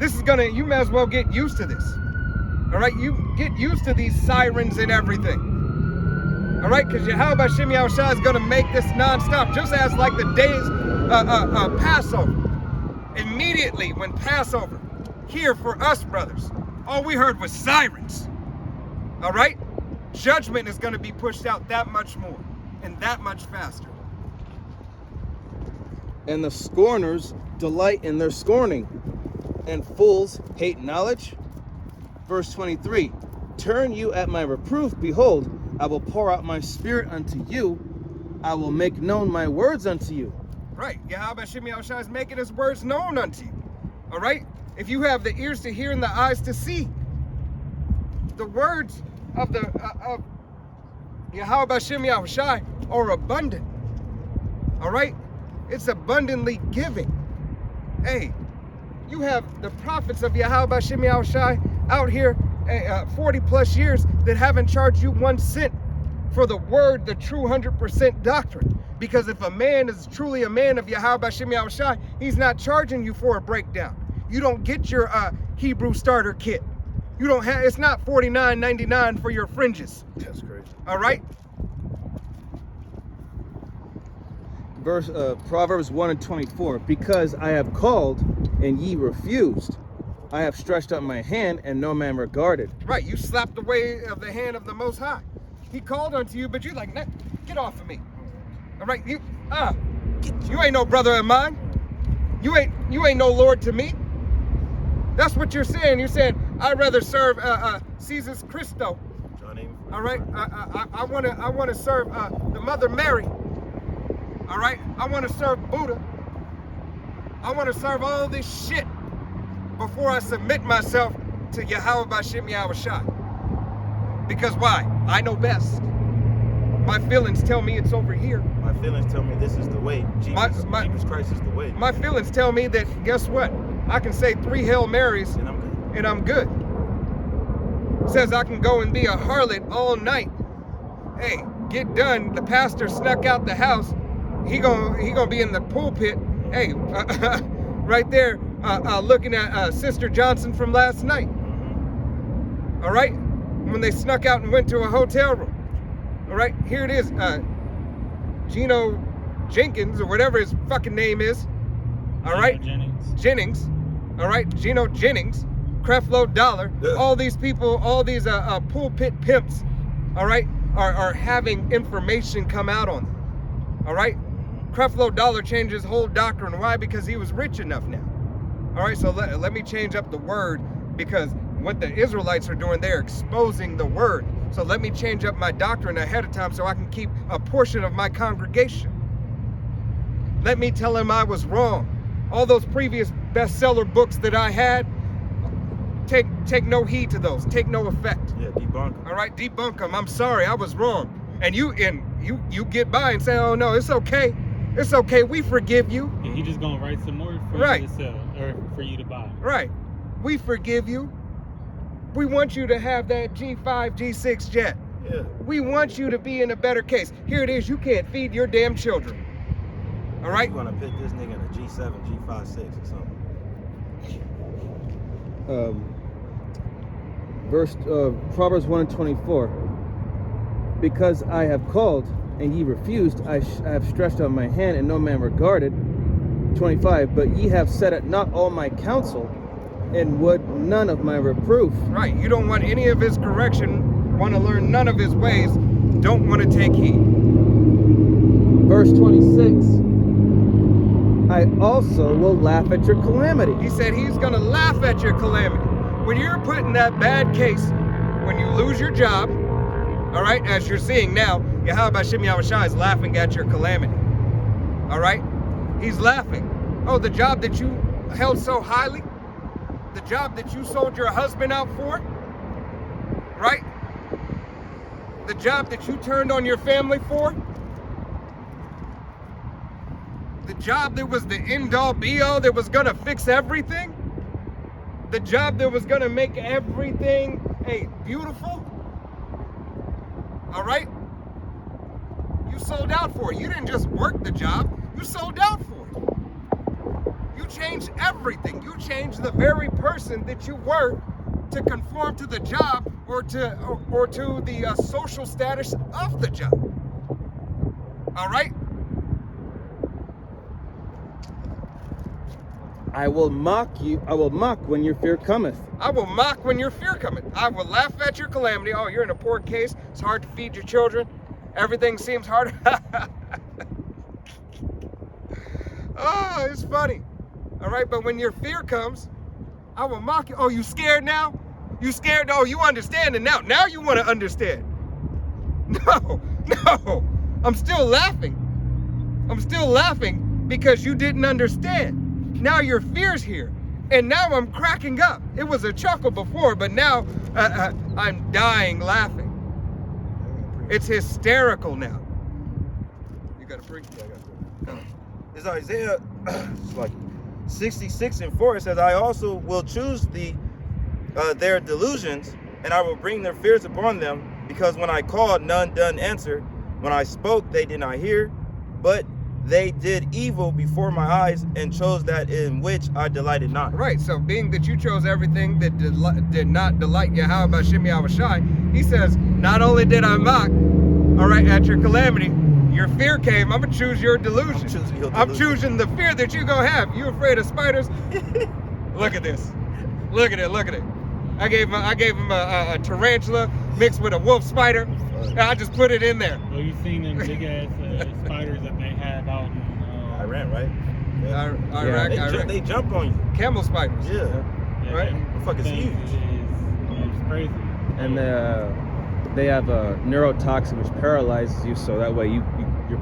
This is you may as well get used to this. All right, you get used to these sirens and everything. All right, because Yahweh Hashem Yahushai is going to make this nonstop, just as like the days Passover. Immediately when Passover, here for us brothers, all we heard was sirens. All right, judgment is going to be pushed out that much more and that much faster. And the scorners delight in their scorning, and fools hate knowledge. Verse 23, turn you at my reproof, behold, I will pour out my spirit unto you, I will make known my words unto you. Right, Yahweh Hashem Yahushai is making his words known unto you. All right, if you have the ears to hear and the eyes to see, the words of Yahweh Hashem Yahushai are abundant. All right, it's abundantly giving. Hey, you have the prophets of Yahweh Hashem Yahushai out here 40 plus years that haven't charged you 1 cent for the word, the true 100% doctrine. Because if a man is truly a man of Yahweh Hashem Yahushai, he's not charging you for a breakdown. You don't get your Hebrew starter kit. You don't have, it's not $49.99 for your fringes. That's crazy. All right? Proverbs 1 and 24, because I have called and ye refused. I have stretched out my hand and no man regarded. Right, you slapped away of the hand of the Most High. He called unto you, but you're like, nah, get off of me. All right, you ain't no brother of mine. You ain't no Lord to me. That's what you're saying. You're saying I'd rather serve Caesar Christo. All right, I want to serve the Mother Mary. All right, I want to serve Buddha. I want to serve all this shit before I submit myself to Yahweh Hashem Yahushai. Because why? I know best. My feelings tell me it's over here. My feelings tell me this is the way. Jesus Christ is the way. My feelings tell me that, guess what? I can say 3 Hail Marys And I'm good. and I'm good. Says I can go and be a harlot all night. Hey, get done. The pastor snuck out the house. He gonna be in the pulpit. Hey, right there, looking at Sister Johnson from last night. All right, when they snuck out and went to a hotel room. All right, here it is. Gino Jenkins or whatever his fucking name is. All right, Jennings. All right, Gino Jennings, Creflo Dollar. All these people, all these pulpit pimps. All right, are having information come out on them. All right, Creflo Dollar changed his whole doctrine. Why? Because he was rich enough now. All right, so let me change up the word, because what the Israelites are doing, they're exposing the word. So let me change up my doctrine ahead of time so I can keep a portion of my congregation. Let me tell him I was wrong. All those previous bestseller books that I had, take no heed to those. Take no effect. Yeah, debunk them. All right, debunk them. I'm sorry, I was wrong. And you get by and say, oh no, it's okay. It's okay, we forgive you. And he just gonna write some more for Right. you to sell or for you to buy. Right, we forgive you. We want you to have that G5, G6 jet. Yeah. We want you to be in a better case. Here it is, you can't feed your damn children. All right? You want to pick this nigga in a G7, G5, 6 or something. Proverbs 1:24. Because I have called and ye refused, I have stretched out my hand and no man regarded. 25. But ye have set at not all my counsel, and would none of my reproof. Right, you don't want any of his correction, want to learn none of his ways, don't want to take heed. Verse 26. I also will laugh at your calamity. He said he's going to laugh at your calamity. When you're put in that bad case, when you lose your job, all right, as you're seeing now, Yahweh Shem Yahushua is laughing at your calamity. All right? He's laughing. Oh, the job that you held so highly, the job that you sold your husband out for, right? The job that you turned on your family for, the job that was the end-all be-all that was gonna fix everything, the job that was gonna make everything, hey, beautiful, all right? You sold out for it. You didn't just work the job, you sold out for it. You changed everything. You changed the very person that you were to conform to the job or to the social status of the job. All right? I will mock you. I will mock when your fear cometh. I will mock when your fear cometh. I will laugh at your calamity. Oh, you're in a poor case. It's hard to feed your children. Everything seems hard. Oh, it's funny. All right, but when your fear comes, I will mock you. Oh, you scared now? You scared? Oh, you understand it now. Now you want to understand. No. I'm still laughing. I'm still laughing because you didn't understand. Now your fear's here. And now I'm cracking up. It was a chuckle before, but now I'm dying laughing. It's hysterical now. You got to preach? Yeah, I got to. It's Isaiah like 66:4. It says, I also will choose their delusions, and I will bring their fears upon them, because when I called, none done answer. When I spoke, they did not hear, but they did evil before my eyes, and chose that in which I delighted not. Right, so being that you chose everything that did not delight Yahweh Shem Yahushai, he says, not only did I mock, all right, at your calamity, your fear came, I'm going to choose your delusion. I'm choosing the fear that you're going to have. You afraid of spiders? Look at this. Look at it. I gave him a tarantula mixed with a wolf spider. And I just put it in there. Well, you've seen them big ass spiders that they have out in Iran, right? Yeah. Iraq. They jump on you. Camel spiders. Yeah. Right? The fuck is huge. It's crazy. And they have a neurotoxin which paralyzes you, so that way you're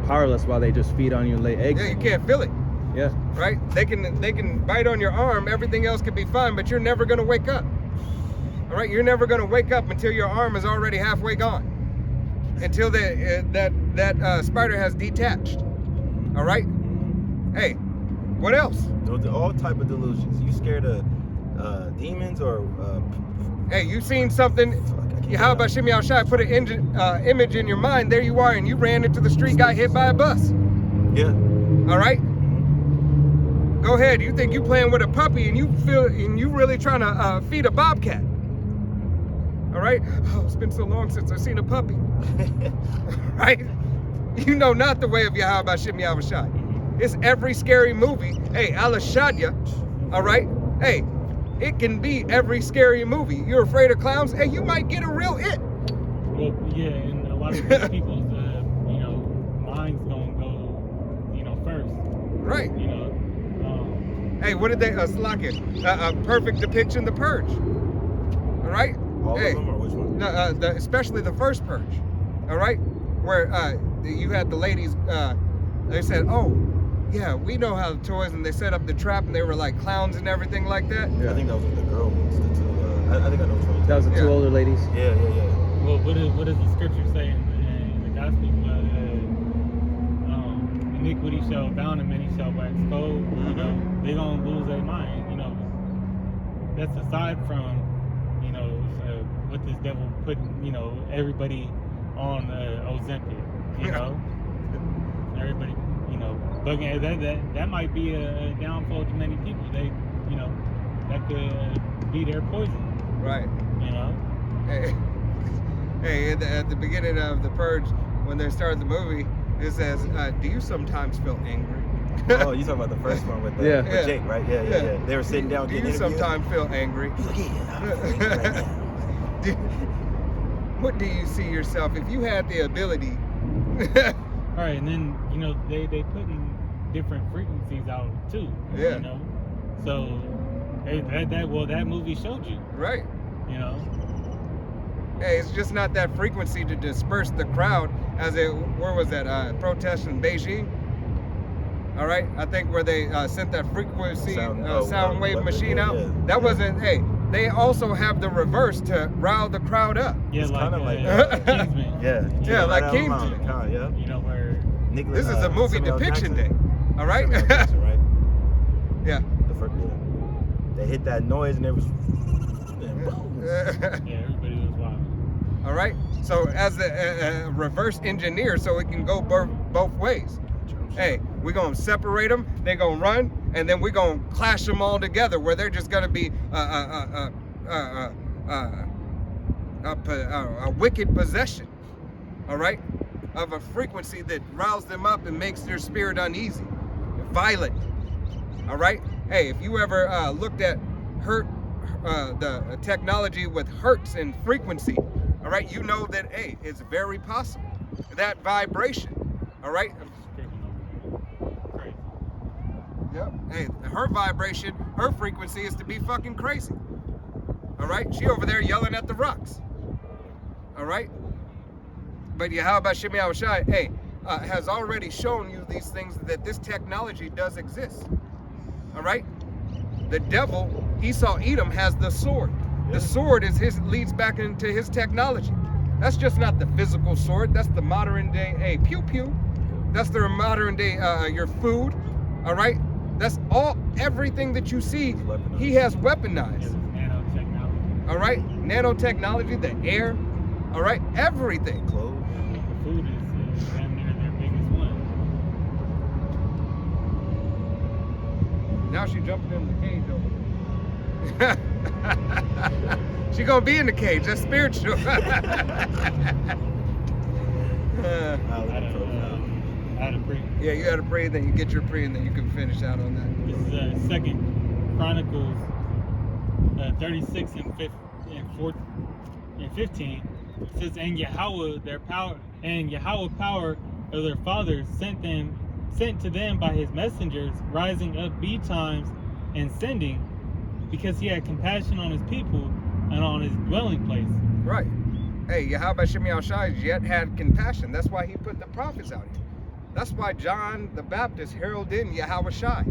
powerless while they just feed on you and lay eggs. Yeah, you can't feel it. Yeah. Right? They can bite on your arm, everything else can be fine, but you're never gonna wake up. All right, you're never gonna wake up until your arm is already halfway gone. Until that spider has detached. All right? Hey, what else? All type of delusions. You scared of demons or Hey, you seen something? How about Shimmy Al-Shai put an image in your mind? There you are, and you ran into the street, got hit by a bus. Yeah. All right. Go ahead. You think you playing with a puppy, and you really trying to feed a bobcat? All right. Oh, it's been so long since I've seen a puppy. Right? You know not the way of Yahweh Shimmy Al-Shai. It's every scary movie. Hey, Al-Shadya. All right. Hey. It can be every scary movie. You're afraid of clowns? Hey, you might get a real it. Well, yeah, and a lot of people's, minds don't go, first. Right. Hey, what did they, Slakia, a perfect depiction, The Purge. All right? All hey, of them, or which one? especially the first Purge. All right? Where you had the ladies, they said, oh, yeah, we know how the toys, and they set up the trap, and they were like clowns and everything like that. I think that was with the girl ones. I think I know which one. That was the two older ladies. Yeah. Well, what does the scripture say in the gospel? Iniquity shall abound and many shall wax cold. They gonna lose their mind. That's aside from what this devil put everybody on Ozempic. Everybody bugging that might be a downfall to many people. They that could be their poison. Right. Hey, at the beginning of The Purge, when they started the movie, it says, do you sometimes feel angry? Oh, you talking about the first one with with Jake, right? Yeah. They were sitting down. Do you sometimes feel angry? What do you see yourself if you had the ability? All right, and then they put in different frequencies out too. Yeah. So that movie showed you. Right. Hey, it's just not that frequency to disperse the crowd as where was that protest in Beijing? All right, I think where they sent that frequency sound wave machine out. That wasn't. Hey, they also have the reverse to rile the crowd up. Yeah, it's kind of like Kingsman. Yeah, like Kingsman. Where this is a movie depiction day. All right. Right. Yeah. They hit that noise and it was. Yeah, everybody was wild. All right. So as a reverse engineer, so it can go both ways. Hey, we're gonna separate them. They're gonna run, and then we're gonna clash them all together, where they're just gonna be a wicked possession. All right, of a frequency that riles them up and makes their spirit uneasy, violent. All right. Hey, if you ever looked at the technology with hertz and frequency, all right, you know that it's very possible that vibration. All right. Yep. Hey, her vibration, her frequency is to be fucking crazy. All right? She over there yelling at the rocks. All right? But Yahweh Shimei Al-Shai, has already shown you these things, that this technology does exist. All right? The devil, Esau Edom, has the sword. The sword leads back into his technology. That's just not the physical sword. That's the modern day, pew pew. That's the modern day, your food. All right? That's everything that you see, he has weaponized. Nanotechnology. All right? Nanotechnology, the air, all right? Everything. Clothes. The food is damn near their biggest one. Now she's jumping in the cage over there. She gonna be in the cage, that's spiritual. I had to pray. Yeah, you gotta pray, then you get your prayer, and then you can finish out on that. This is 2 Chronicles 36 and 15. It says, and Yahweh power of their fathers sent to them by his messengers, rising up betimes and sending, because he had compassion on his people and on his dwelling place. Right. Hey, Yahweh Shimei Al-Shai yet had compassion. That's why he put the prophets out here. That's why John the Baptist heralded in Yahweh Shai.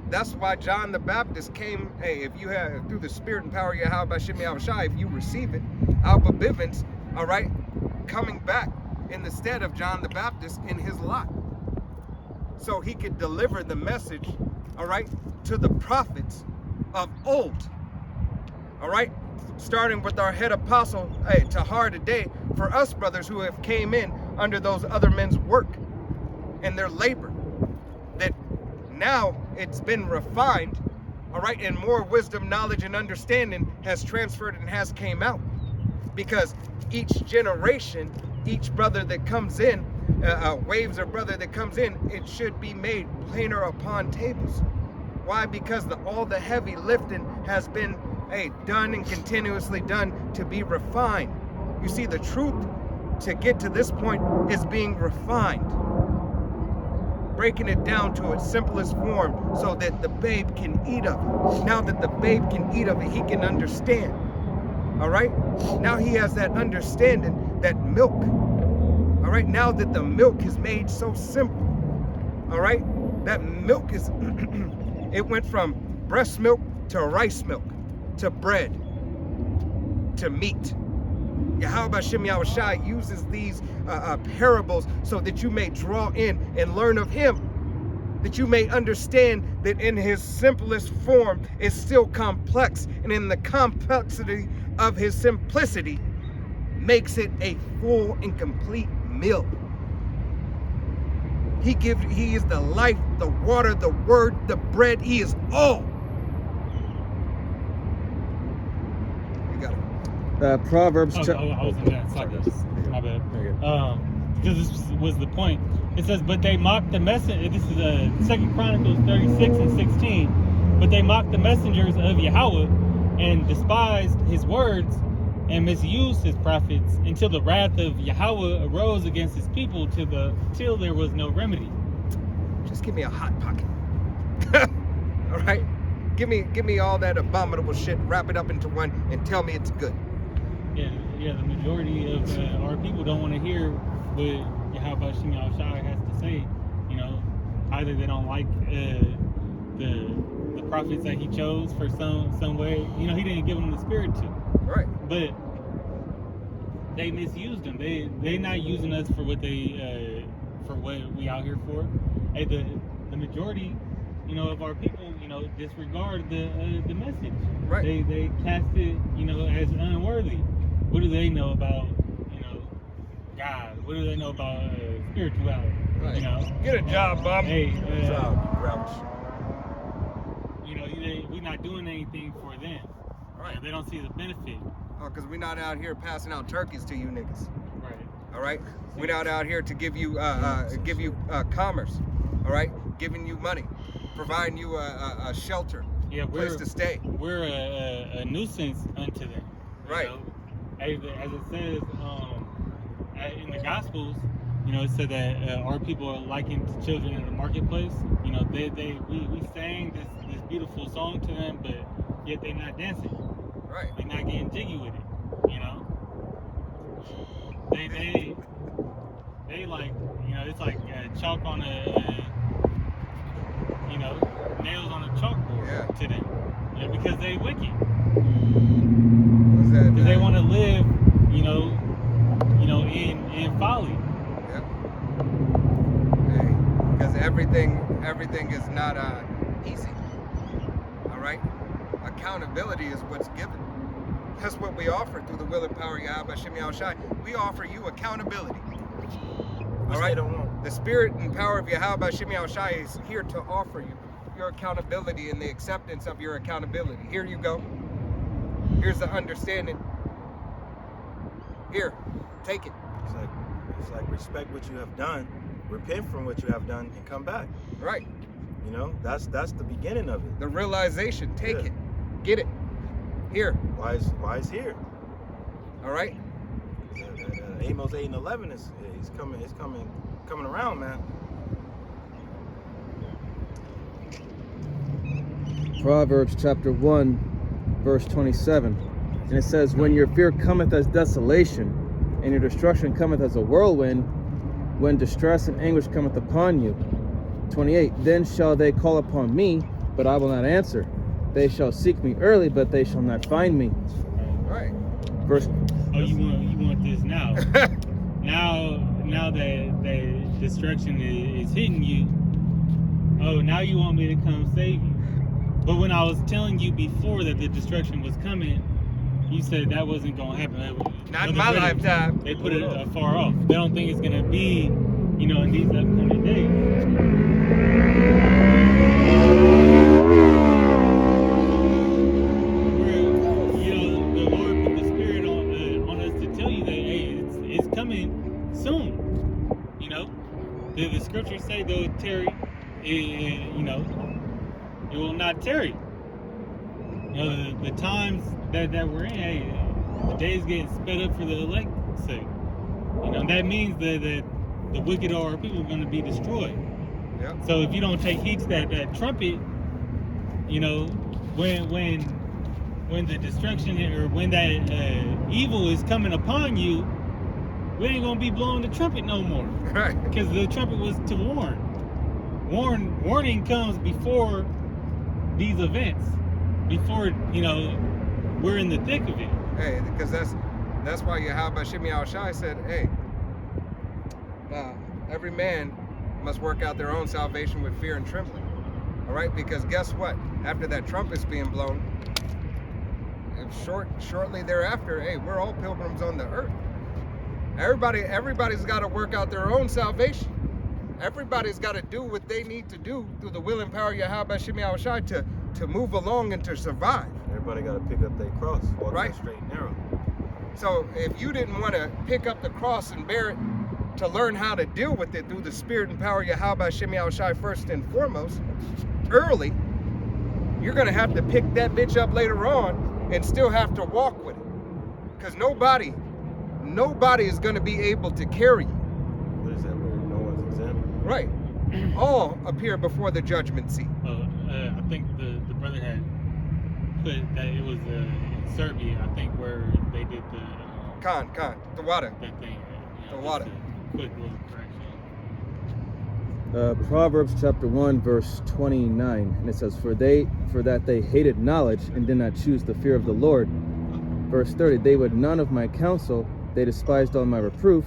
That's why John the Baptist came, if you have, through the spirit and power of Yahweh Shimei Al-Shai, if you receive it, Alba Bivens, all right, coming back in the stead of John the Baptist in his lot. So he could deliver the message, all right, to the prophets, of old. All right? Starting with our head apostle, hey, Tahar today, for us brothers who have came in under those other men's work and their labor, that now it's been refined, all right, and more wisdom, knowledge, and understanding has transferred and has came out. Because each generation, each brother that comes in, waves a brother that comes in, it should be made plainer upon tables. Why? Because all the heavy lifting has been done and continuously done to be refined. You see, the truth to get to this point is being refined, breaking it down to its simplest form so that the babe can eat of it. Now that the babe can eat of it, he can understand. All right? Now he has that understanding, that milk. All right? Now that the milk is made so simple. All right? That milk is, it went from breast milk to rice milk, to bread, to meat. Yahweh Shem Yahushai uses these parables so that you may draw in and learn of him, that you may understand that in his simplest form is still complex, and in the complexity of his simplicity makes it a full and complete meal. He is the life, the water, the word, the bread. He is all. You got it. Proverbs. I was in that. Sorry, my bad. Because this was the point. It says, but they mocked the messenger. This is 2 Chronicles 36 and 16. But they mocked the messengers of Yahweh and despised his words and misused his prophets until the wrath of Yahweh arose against his people till there was no remedy. Just give me a hot pocket. All right? Give me all that abominable shit, wrap it up into one, and tell me it's good. Yeah, the majority of our people don't want to hear what Yahweh Shem Yahushai has to say. You know, either they don't like the prophets that he chose for some way. You know, he didn't give them the spirit to. Right. But they misused them. They not using us for what they for what we out here for. Hey, the majority, you know, of our people, you know, disregard the message. Right. They cast it, you know, as unworthy. What do they know about, you know, God? What do they know about spirituality? Right. You know, Get a job, Bob. hey, Good job, grouch. you know, we're not doing anything for them. Right. You know, they don't see the benefit. Oh, because we're not out here passing out turkeys to you niggas. Right. All right? We're not out here to give you commerce. All right? Giving you money, providing you a shelter, Yeah, place to stay. We're a nuisance unto them. You Right. know? As it says in the Gospels, you know, it said that our people are likened to children in the marketplace. You know, we sang this beautiful song to them, but yet they're not dancing. Right. They're not getting jiggy with it. You know, they like, you know, it's like chalk on you know, nails on a chalkboard. Yeah. To them. You know, because they wicked. What's that? Because they want to live, you know, in folly. Yep. Hey, because everything is not easy. All right. Accountability is what's given. That's what we offer through the will and power of Yahweh Shem Yahushai. We offer you accountability. All right. The spirit and power of Yahweh Shem Yahushai is here to offer you your accountability and the acceptance of your accountability. Here you go. Here's the understanding. Here, take it. It's like respect what you have done, repent from what you have done, and come back. Right. You know, that's the beginning of it. The realization. Take it. Get it. Here. Why is here? All right. Amos 8 and 11 is coming around, man. Proverbs chapter 1, verse 27. And it says, when your fear cometh as desolation, and your destruction cometh as a whirlwind, when distress and anguish cometh upon you. 28. Then shall they call upon me, but I will not answer. They shall seek me early, but they shall not find me. Right. Verse. Oh, you want this now? now that destruction is hitting you. Oh, now you want me to come save you? But when I was telling you before that the destruction was coming, you said that wasn't going to happen. Not in Other my brothers, lifetime. They put it far off. They don't think it's going to be, in these upcoming days. The Lord put the Spirit on us to tell you that, hey, it's coming soon. The scriptures say though tarry, it will not tarry. The times that we're in, hey, the days getting sped up for the elect's sake. That means that the wicked or people are going to be destroyed. Yeah. So if you don't take heed to that trumpet, when the destruction or when that evil is coming upon you, we ain't gonna be blowing the trumpet no more. Right. Because the trumpet was to warn. Warning comes before these events. Before, we're in the thick of it. Hey, because that's why Yahweh Shemi Al-Shai said, hey, every man must work out their own salvation with fear and trembling. All right? Because guess what? After that trumpet's being blown, shortly thereafter, hey, we're all pilgrims on the earth. Everybody's got to work out their own salvation. Everybody's got to do what they need to do through the will and power of Yahweh Shemi Al-Shai to move along and to survive. Everybody got to pick up their cross, walk Right. that straight and narrow. So if you didn't want to pick up the cross and bear it to learn how to deal with it through the spirit and power of Yahweh Shemi Al-Shai first and foremost, early, you're going to have to pick that bitch up later on and still have to walk with it. Because nobody is going to be able to carry you. What is that word? No one's exempt. Right. All appear before the judgment seat. I think the brother had put that it was in Serbia, I think, where they did The water. that thing. The water. Just a quick little correction. Proverbs chapter 1 verse 29, and it says, for that they hated knowledge and did not choose the fear of the Lord. Verse 30, they would none of my counsel, they despised all my reproof.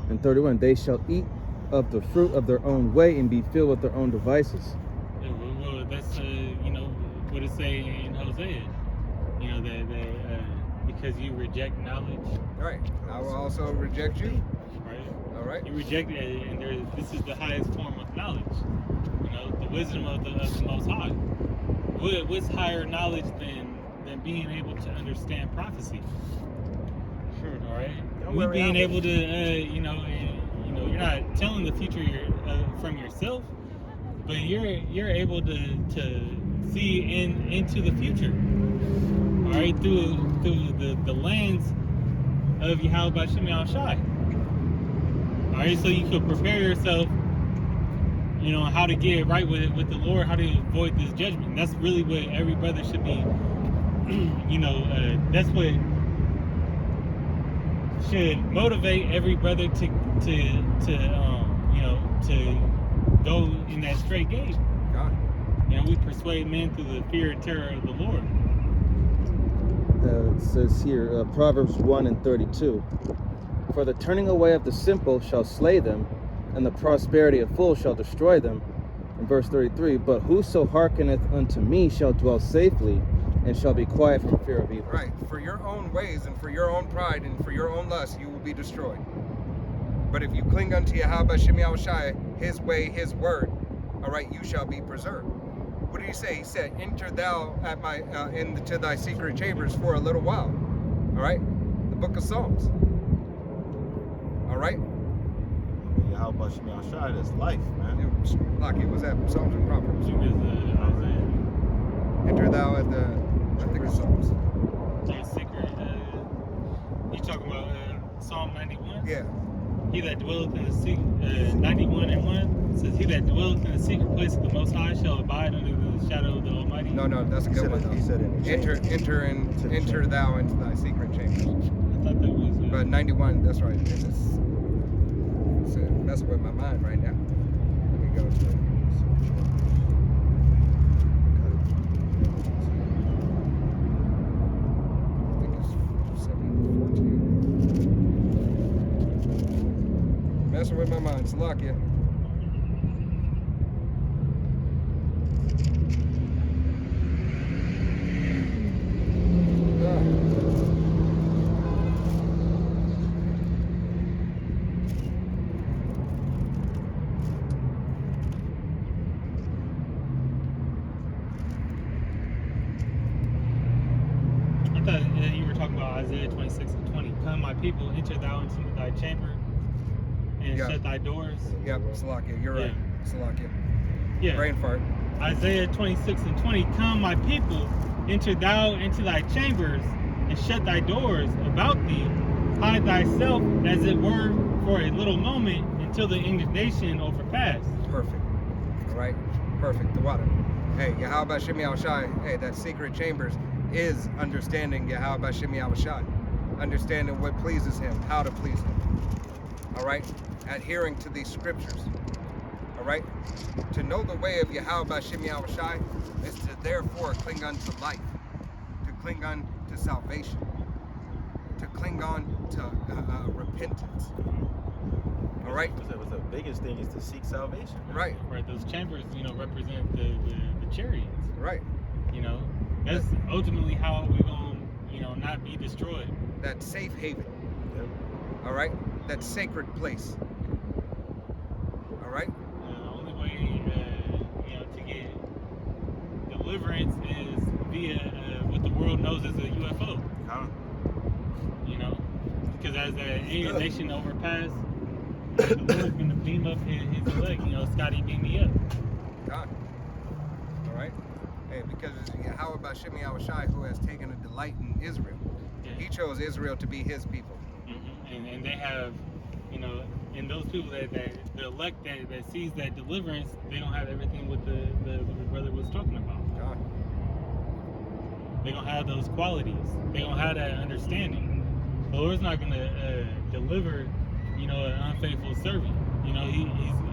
And 31, they shall eat of the fruit of their own way and be filled with their own devices. Yeah, well, that's what it say in Hosea. That because you reject knowledge, Right. I will also reject you. right? All right. You reject it, and this is the highest form of knowledge. The wisdom of the Most High. What's higher knowledge than being able to understand prophecy? All right. We being able to, you're not telling the future from yourself, but you're able to see into the future. All right, through the lens of Yahweh Shemi Al-Shai. All right, so you could prepare yourself, how to get right with the Lord, how to avoid this judgment. And that's really what every brother should be. That's what should motivate every brother to go in that straight gate. God. We persuade men through the fear and terror of the Lord. It says here, Proverbs 1 and 32, for the turning away of the simple shall slay them, and the prosperity of fools shall destroy them. In verse 33, but whoso hearkeneth unto me shall dwell safely, and shall be quiet from fear of evil. Right. For your own ways and for your own pride and for your own lust, you will be destroyed. But if you cling unto Yahweh Shemi Al-Shai, his way, his word, all right, you shall be preserved. What did he say? He said, enter thou at my into thy secret chambers for a little while. All right? The book of Psalms. All right? Yahweh Shemi Al-Shai, that's life, man. Lucky, was that Psalms and Proverbs? Which is Isaiah. Enter thou at the, I think it's Psalms. That secret. You talking about Psalm 91? Yeah. He that dwelleth in the secret, 91 and 1 says, he that dwelleth in the secret place of the Most High shall abide under the shadow of the Almighty. No, that's a He good said, one, he though. said in the Enter chamber. thou into thy secret chambers. I thought that was. But 91, that's right. It's messing with my mind right now. Let me go to it. I think it's 7:14. Messing with my mind. Salakia. Isaiah 26:20. Come, my people, enter thou into thy chamber and Yeah. shut thy doors. Yep, Salakia, you're right. Salakia. Yeah. Brain fart. Isaiah 26:20. Come, my people, enter thou into thy chambers and shut thy doors about thee. Hide thyself, as it were, for a little moment until the indignation overpass. Perfect. All right? Perfect. The water. Hey, Yahweh Shemi Shai. Hey, that secret chambers is understanding Yahweh Shemi Shai. Understanding what pleases him, how to please him. All right? Adhering to these scriptures. All right? To know the way of Yahweh Shemi Shai is to therefore cling unto life, to cling on to salvation, to cling on to repentance. All right? What's the biggest thing is to seek salvation. Right. Right, those chambers, represent the chariots. Right. That's ultimately how we're going to, not be destroyed. That safe haven. Yep. All right? That sacred place. All right? The only way, to get deliverance is via what the world knows as a UFO. Huh? Because as any nation overpass, the Lord's going to beam up his elect. Scotty beam me up. God. All right? Hey, because it's Yahweh Shemi Shai who has taken a delight in Israel. Yeah. He chose Israel to be his people. And they have, and those people that the elect that sees that deliverance, they don't have everything what the brother was talking about. God. They don't have those qualities. They don't have that understanding. The Lord's not going to deliver, an unfaithful servant.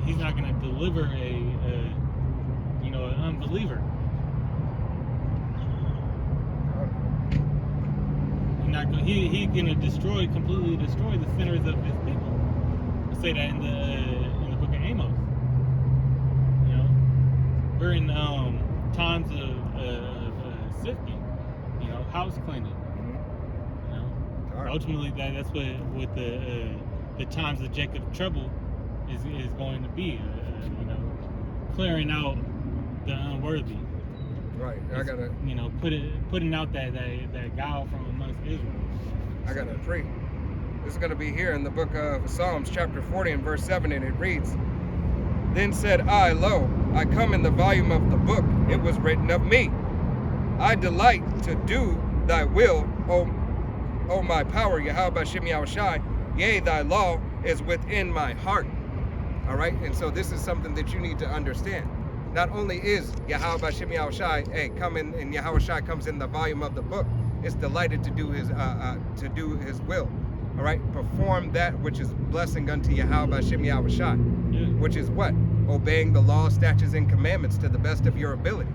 He's not going to deliver an unbeliever. He's going to completely destroy the sinners of his people. We say that in the book of Amos. We're in times of sifting, house cleaning. God. Ultimately, that's what the times of Jacob trouble is going to be. Clearing out the unworthy. Right. I gotta putting out that guile from amongst Israel. pray. This is gonna be here in the book of Psalms, chapter 40 and verse 7, and it reads, Then said I, Lo, I come in the volume of the book, it was written of me. I delight to do thy will, O my power, Yahweh Shemi Shai. Yea, thy law is within my heart. All right, and so this is something that you need to understand. Not only is Yahweh Shemi Shai, hey, and Yahweh Shai comes in the volume of the book, it's delighted to do his will. All right, perform that which is blessing unto Yahweh Shemi Shai, which is what? Obeying the law, statutes, and commandments to the best of your ability.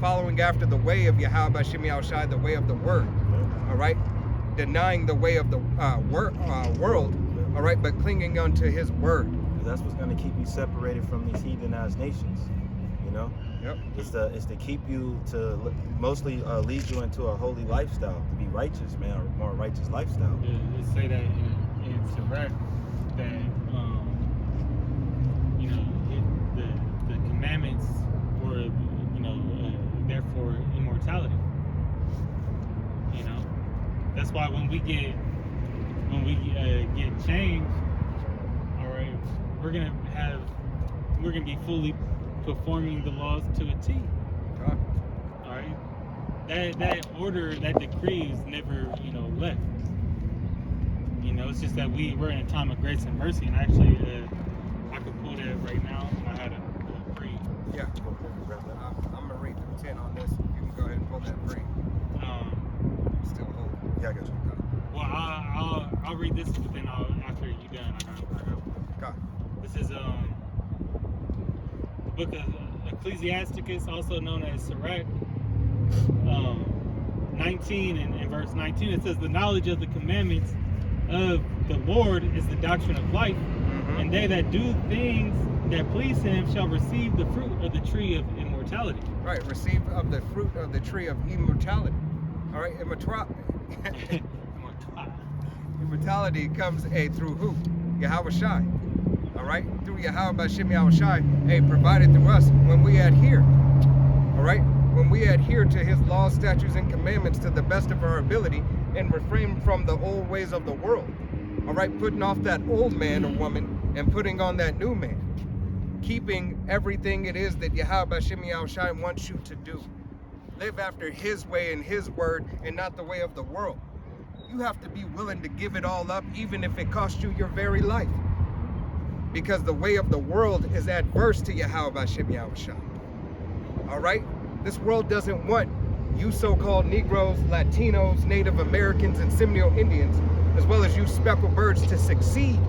Following after the way of Yahweh Shemi Shai, the way of the word. All right, denying the way of the world. All right, but clinging unto his word. That's what's going to keep you separated from these heathenized nations. Yep. It's to keep you to mostly lead you into a holy lifestyle, to be righteous, man, a more righteous lifestyle. They say that in Sirach that the commandments were there for immortality. That's why when we get changed, all right, we're gonna be fully performing the laws to a T. All right, that order, that decree is never left. It's just that we're in a time of grace and mercy, and actually I could pull that right now. I had a free. Yeah. I'm gonna read through 10 on this. You can go ahead and pull that free. Still hold. Yeah, I got you. Well, I'll read this, but then after you're done, I got. This is the book of Ecclesiasticus, also known as Sirach, 19 and verse 19. It says, "The knowledge of the commandments of the Lord is the doctrine of life, and they that do things that please Him shall receive the fruit of the tree of immortality." Right. Receive of the fruit of the tree of immortality. All right. Immortality comes through who? Yahweh Shai. All right, through Yahweh Shemi Shai, provided through us when we adhere. All right, when we adhere to His laws, statutes, and commandments to the best of our ability, and refrain from the old ways of the world. All right, putting off that old man or woman and putting on that new man. Keeping everything it is that Yahweh Hashem Yahushai wants you to do. Live after his way and his word and not the way of the world. You have to be willing to give it all up, even if it costs you your very life. Because the way of the world is adverse to Yahweh Hashem Yahushai. All right? This world doesn't want you so-called Negroes, Latinos, Native Americans, and Seminole Indians, as well as you speckled birds, to succeed.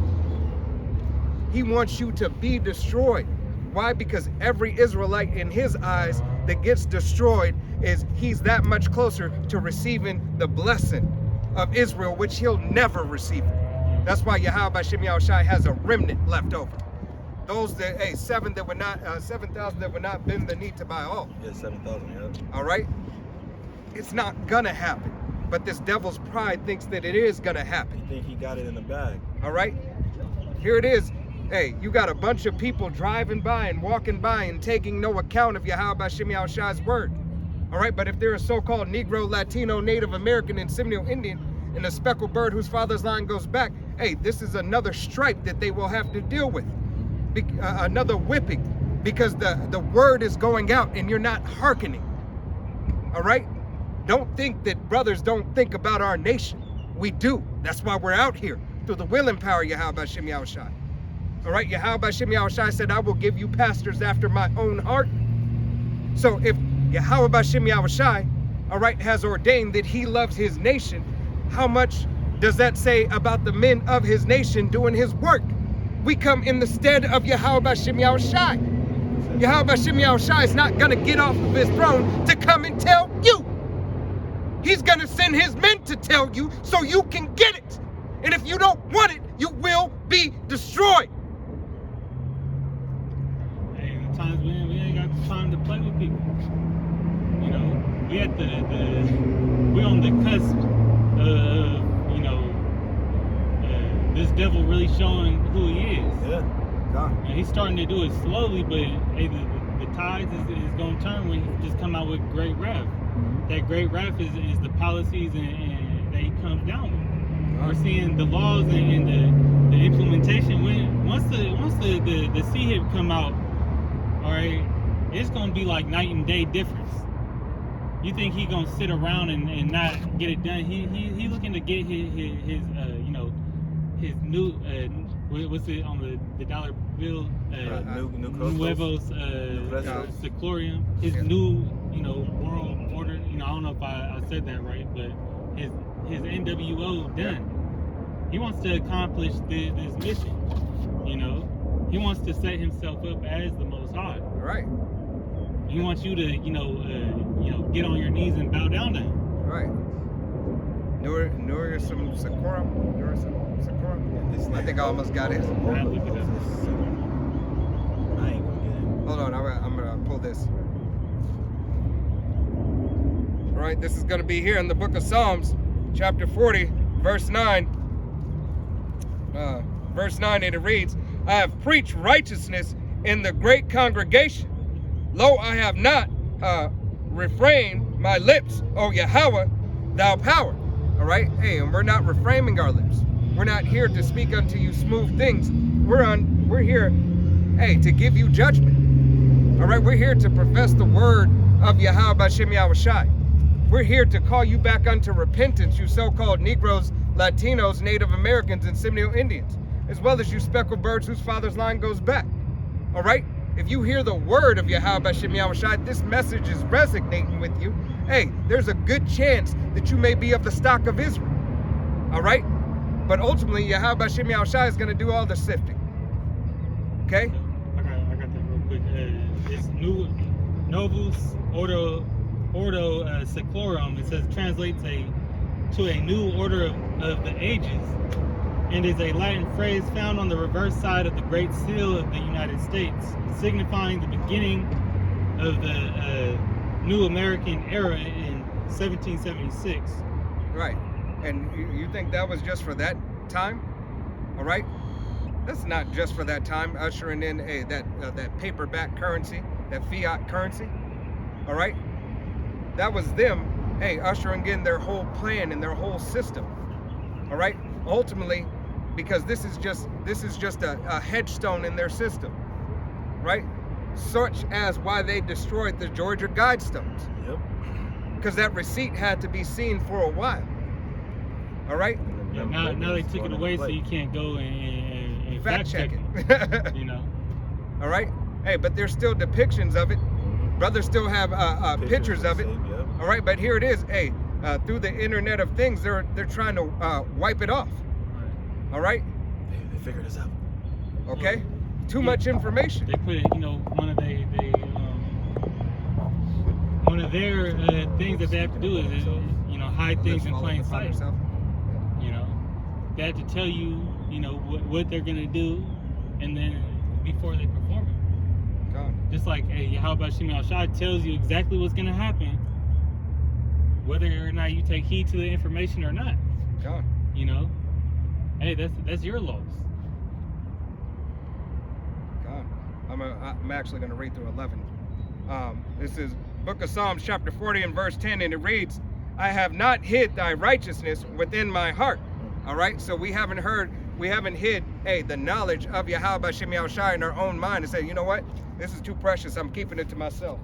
He wants you to be destroyed. Why? Because every Israelite in his eyes that gets destroyed he's that much closer to receiving the blessing of Israel, which he'll never receive. That's why Yahweh Hashem Yahushai has a remnant left over. Those that, 7,000 that would not bend the knee to buy all. Yeah, 7,000, yeah. All right? It's not gonna happen. But this devil's pride thinks that it is gonna happen. You think he got it in the bag. All right? Here it is. Hey, you got a bunch of people driving by and walking by and taking no account of Yahweh Hashem Yahushai's word. All right, but if they're a so-called Negro, Latino, Native American, and Seminole Indian, and a speckled bird whose father's line goes back, hey, this is another stripe that they will have to deal with. Another whipping, because the word is going out and you're not hearkening. All right? Don't think that brothers don't think about our nation. We do. That's why we're out here, through the will and power of Yahweh Hashem Yahushai. All right, Yahweh Hashem Yahushai said, I will give you pastors after my own heart. So if Yahweh Hashem Yahushai, all right, has ordained that he loves his nation, how much does that say about the men of his nation doing his work? We come in the stead of Yahweh Hashem Yahushai. Yahweh Hashem Yahushai is not going to get off of his throne to come and tell you. He's going to send his men to tell you so you can get it. And if you don't want it, you will be destroyed. Hey, times we ain't got the time to play with people. You know, we at we on the cusp of, you know, this devil really showing who he is. Yeah, God. And he's starting to do it slowly, but hey, the tides is going to turn when he just come out with great wrath. That great wrath is the policies and that he comes down with. We're seeing the laws and the implementation. Once the CHIP come out, all right, it's gonna be like night and day difference. You think he gonna sit around and not get it done? He looking to get his you know, his new what's it on the dollar bill? Nuevos Seclorium. His new, you know, world order. You know, I don't know if I said that right, but his NWO done. He wants to accomplish this mission. You know, he wants to set himself up as the Most High. Right. He wants you to, you know, get on your knees and bow down to him. Right. Nurisum Secorum. I think I almost got it. I look it up. I ain't gonna get it. Hold on, I'm gonna pull this. All right, this is gonna be here in the book of Psalms, chapter 40, verse 9. Verse 9, and it reads, I have preached righteousness in the great congregation. Lo, I have not refrained my lips, O Yahweh, thou power. All right, hey, and we're not refraining our lips. We're not here to speak unto you smooth things. We're here, hey, to give you judgment. All right, we're here to profess the word of Yahweh Hashem Yahushai. We're here to call you back unto repentance, you so-called Negroes, Latinos, Native Americans, and Seminole Indians, as well as you speckled birds whose father's line goes back. All right? If you hear the word of Yahweh Hashem Yahushai, this message is resonating with you. Hey, there's a good chance that you may be of the stock of Israel. All right? But ultimately, Yahweh Hashem Yahushai is going to do all the sifting. Okay? I got that real quick. It's Novus Ordo Seclorum. It says translates to a new order of the ages, and is a Latin phrase found on the reverse side of the Great Seal of the United States, signifying the beginning of the new American era in 1776. Right. And you think that was just for that time? All right? That's not just for that time, ushering in that paperback currency, that fiat currency. All right? That was them ushering in their whole plan and their whole system. All right, ultimately, because this is just a headstone in their system, right? Such as why they destroyed the Georgia Guidestones. Yep. Because that receipt had to be seen for a while. All right? Yeah, now they took it away so you can't go and Fact check it. it. You know. All right? Hey, but there's still depictions of it. Brothers still have pictures of it. Yep. All right, but here it is. Hey, through the Internet of Things, they're trying to wipe it off. All right? They figured us out. Okay? Too much information. They put, one of their things that they have to do is, hide things in plain sight. You know, they have to tell you, what they're gonna do, and then before they perform it. God. Just like, hey, how about Shimei Al-Shai tells you exactly what's gonna happen, whether or not you take heed to the information or not. God. Hey, that's your loss. God. I'm actually going to read through 11. This is Book of Psalms, chapter 40 and verse 10, and it reads, I have not hid thy righteousness within my heart. All right, so we haven't hid, the knowledge of Yahweh B'Shem Yahushai in our own mind and say, you know what, this is too precious, I'm keeping it to myself.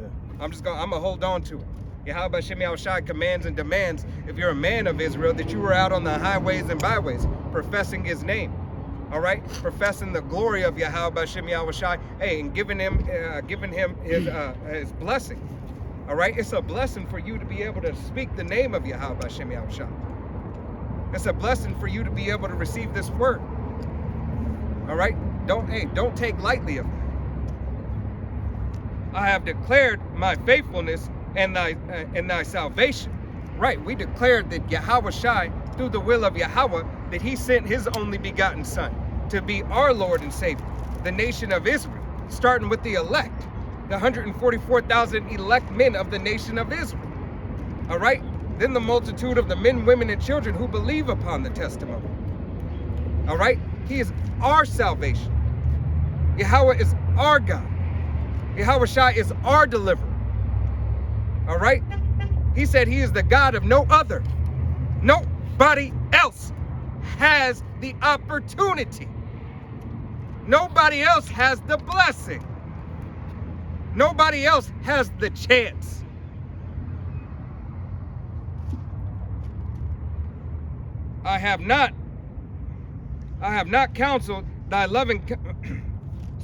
Yeah. I'm going to hold on to it. Yahweh B'Shem Yahushai commands and demands, if you're a man of Israel, that you were out on the highways and byways, professing his name. All right, professing the glory of Yahweh B'Shem Yahushai, and giving him his blessing. All right, it's a blessing for you to be able to speak the name of Yahweh B'Shem Yahushai. It's a blessing for you to be able to receive this word. All right, don't take lightly of that. I have declared my faithfulness and thy salvation. Right, we declared that Yahweh Shai, through the will of Yahweh, that he sent his only begotten son to be our Lord and Savior, the nation of Israel, starting with the elect, the 144,000 elect men of the nation of Israel. All right, then the multitude of the men, women, and children who believe upon the testimony. All right, he is our salvation. Yahweh is our God. Yahweh Shai is our deliverer. All right, he said he is the God of no other. Nobody else has the opportunity. Nobody else has the blessing. Nobody else has the chance. I have not counseled thy loving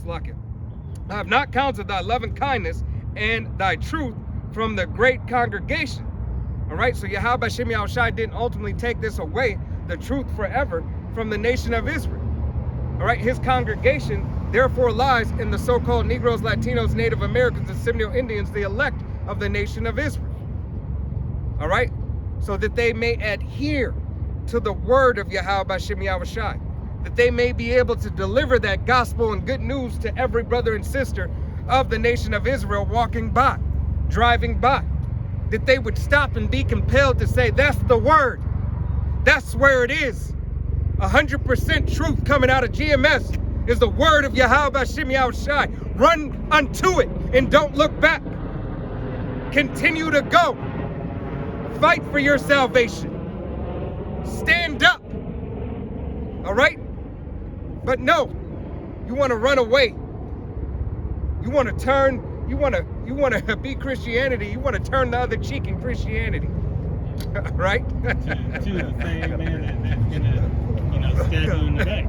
I have not counseled thy loving kindness and thy truth from the great congregation. All right, so Yahweh B'Shem Yahushai didn't ultimately take this away, the truth forever, from the nation of Israel. All right, his congregation therefore lies in the so-called Negroes, Latinos, Native Americans, and Seminole Indians, the elect of the nation of Israel. All right, so that they may adhere to the word of Yahweh B'Shem Yahushai, that they may be able to deliver that gospel and good news to every brother and sister of the nation of Israel walking by, driving by, that they would stop and be compelled to say, that's the word. That's where it is. 100% truth coming out of GMS is the word of Yahweh B'Shem Yahushai. Run unto it and don't look back. Continue to go. Fight for your salvation. Stand up. All right? But no, you want to run away. You want to turn. You want to be Christianity. You want to turn the other cheek in Christianity. Right? to the same man that's gonna, stab you in the back.